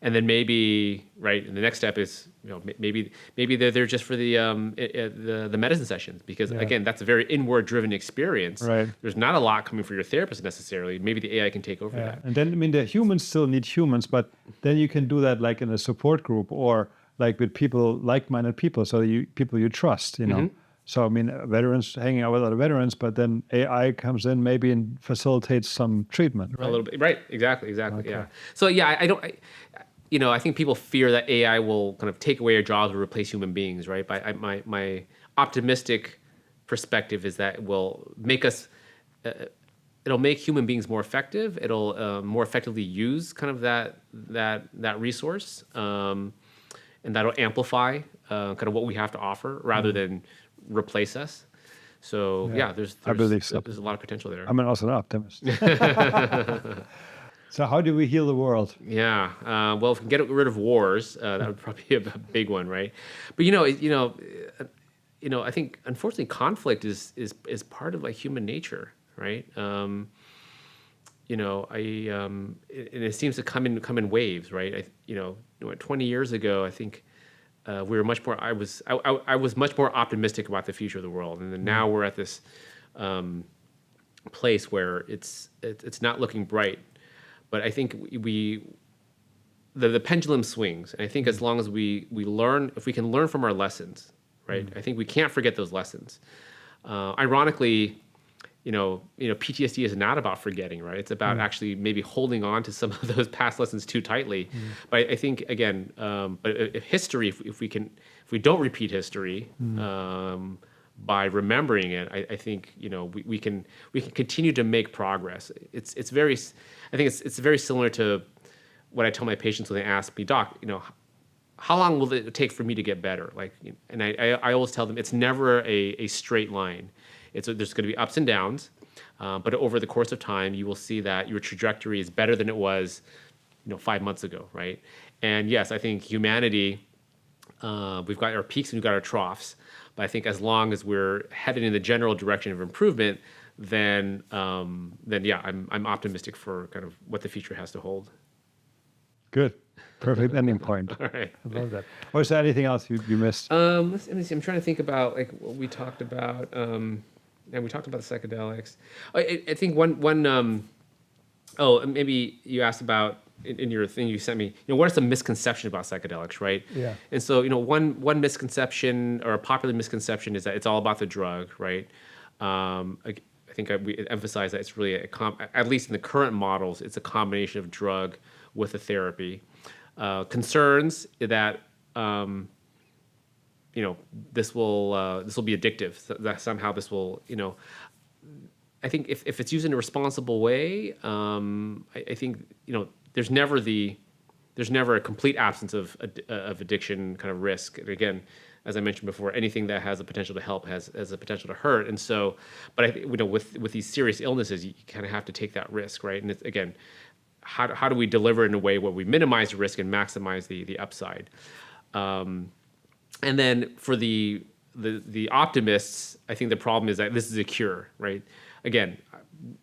And then maybe, right, and the next step is, you know, maybe they're there just for the medicine sessions, because again, that's a very inward driven experience. Right. There's not a lot coming for your therapist necessarily. Maybe the AI can take over that. And then, I mean, the humans still need humans, but then you can do that like in a support group or like with people, like-minded people, so people you trust, you know. So, I mean, veterans, hanging out with other veterans, but then AI comes in maybe and facilitates some treatment, right? A little bit, right? Exactly, yeah. So yeah, you know, I think people fear that AI will kind of take away our jobs or replace human beings, right? But my optimistic perspective is that it will make us, it'll make human beings more effective. It'll more effectively use kind of that resource, and that'll amplify kind of what we have to offer rather than replace us. So yeah, I believe so. There's a lot of potential there. I'm also an optimist. So how do we heal the world? Yeah, well, if we can get rid of wars, that would probably be a big one, right? But I think unfortunately conflict is part of like human nature, right? And it seems to come in waves, right? 20 years ago, I think we were much more. I was much more optimistic about the future of the world, and then now we're at this place where it's not looking bright. But I think the pendulum swings, and I think as long as we learn, if we can learn from our lessons, right? I think we can't forget those lessons. Ironically, PTSD is not about forgetting, right? It's about actually maybe holding on to some of those past lessons too tightly. But I think again, if history, if we don't repeat history by remembering it, I think we can continue to make progress. It's very similar to what I tell my patients when they ask me, Doc, how long will it take for me to get better? And I always tell them it's never a straight line. There's going to be ups and downs, but over the course of time, you will see that your trajectory is better than it was, 5 months ago, right? And yes, I think humanity, we've got our peaks and we've got our troughs, but I think as long as we're headed in the general direction of improvement, then yeah, I'm optimistic for kind of what the future has to hold. Good. Perfect ending point. All right. I love that. Or is there anything else you missed? Let me see. I'm trying to think about like what we talked about. And we talked about the psychedelics. I think one. Maybe you asked about in your thing you sent me. What are some misconceptions about psychedelics, right? Yeah. And so one misconception or a popular misconception is that it's all about the drug, right? I think we emphasize that it's really at least in the current models, it's a combination of drug with a therapy. Concerns that this will be addictive. That somehow this will I think if it's used in a responsible way, I think there's never a complete absence of addiction kind of risk. And again, as I mentioned before, anything that has the potential to help has the potential to hurt. And so, but I think with these serious illnesses, you kind of have to take that risk, right? And it's, again, how do we deliver it in a way where we minimize the risk and maximize the upside? And then for the optimists, I think the problem is that this is a cure, right? Again,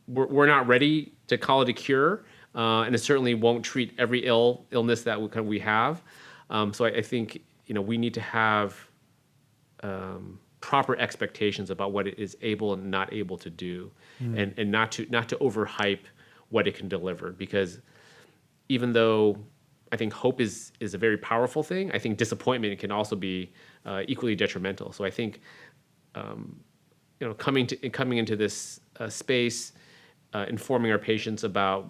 we're not ready to call it a cure, and it certainly won't treat every illness that we have. So I think we need to have proper expectations about what it is able and not able to do, and not to overhype what it can deliver. Because even though I think hope is a very powerful thing, I think disappointment can also be equally detrimental. So I think coming into this space, informing our patients about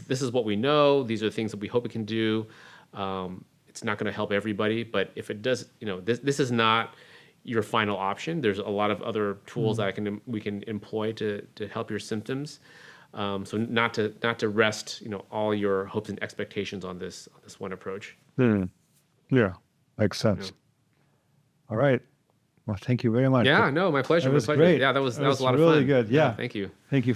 this is what we know, these are the things that we hope it can do. It's not going to help everybody, but if it does, this is not your final option. There's a lot of other tools that we can employ to help your symptoms. So not to rest all your hopes and expectations on this one approach. Yeah, makes sense. All right. Well, thank you very much. Yeah, no, my pleasure. That was my pleasure. great. Yeah, that was a lot of really fun. good. Yeah. Thank you. Thank you.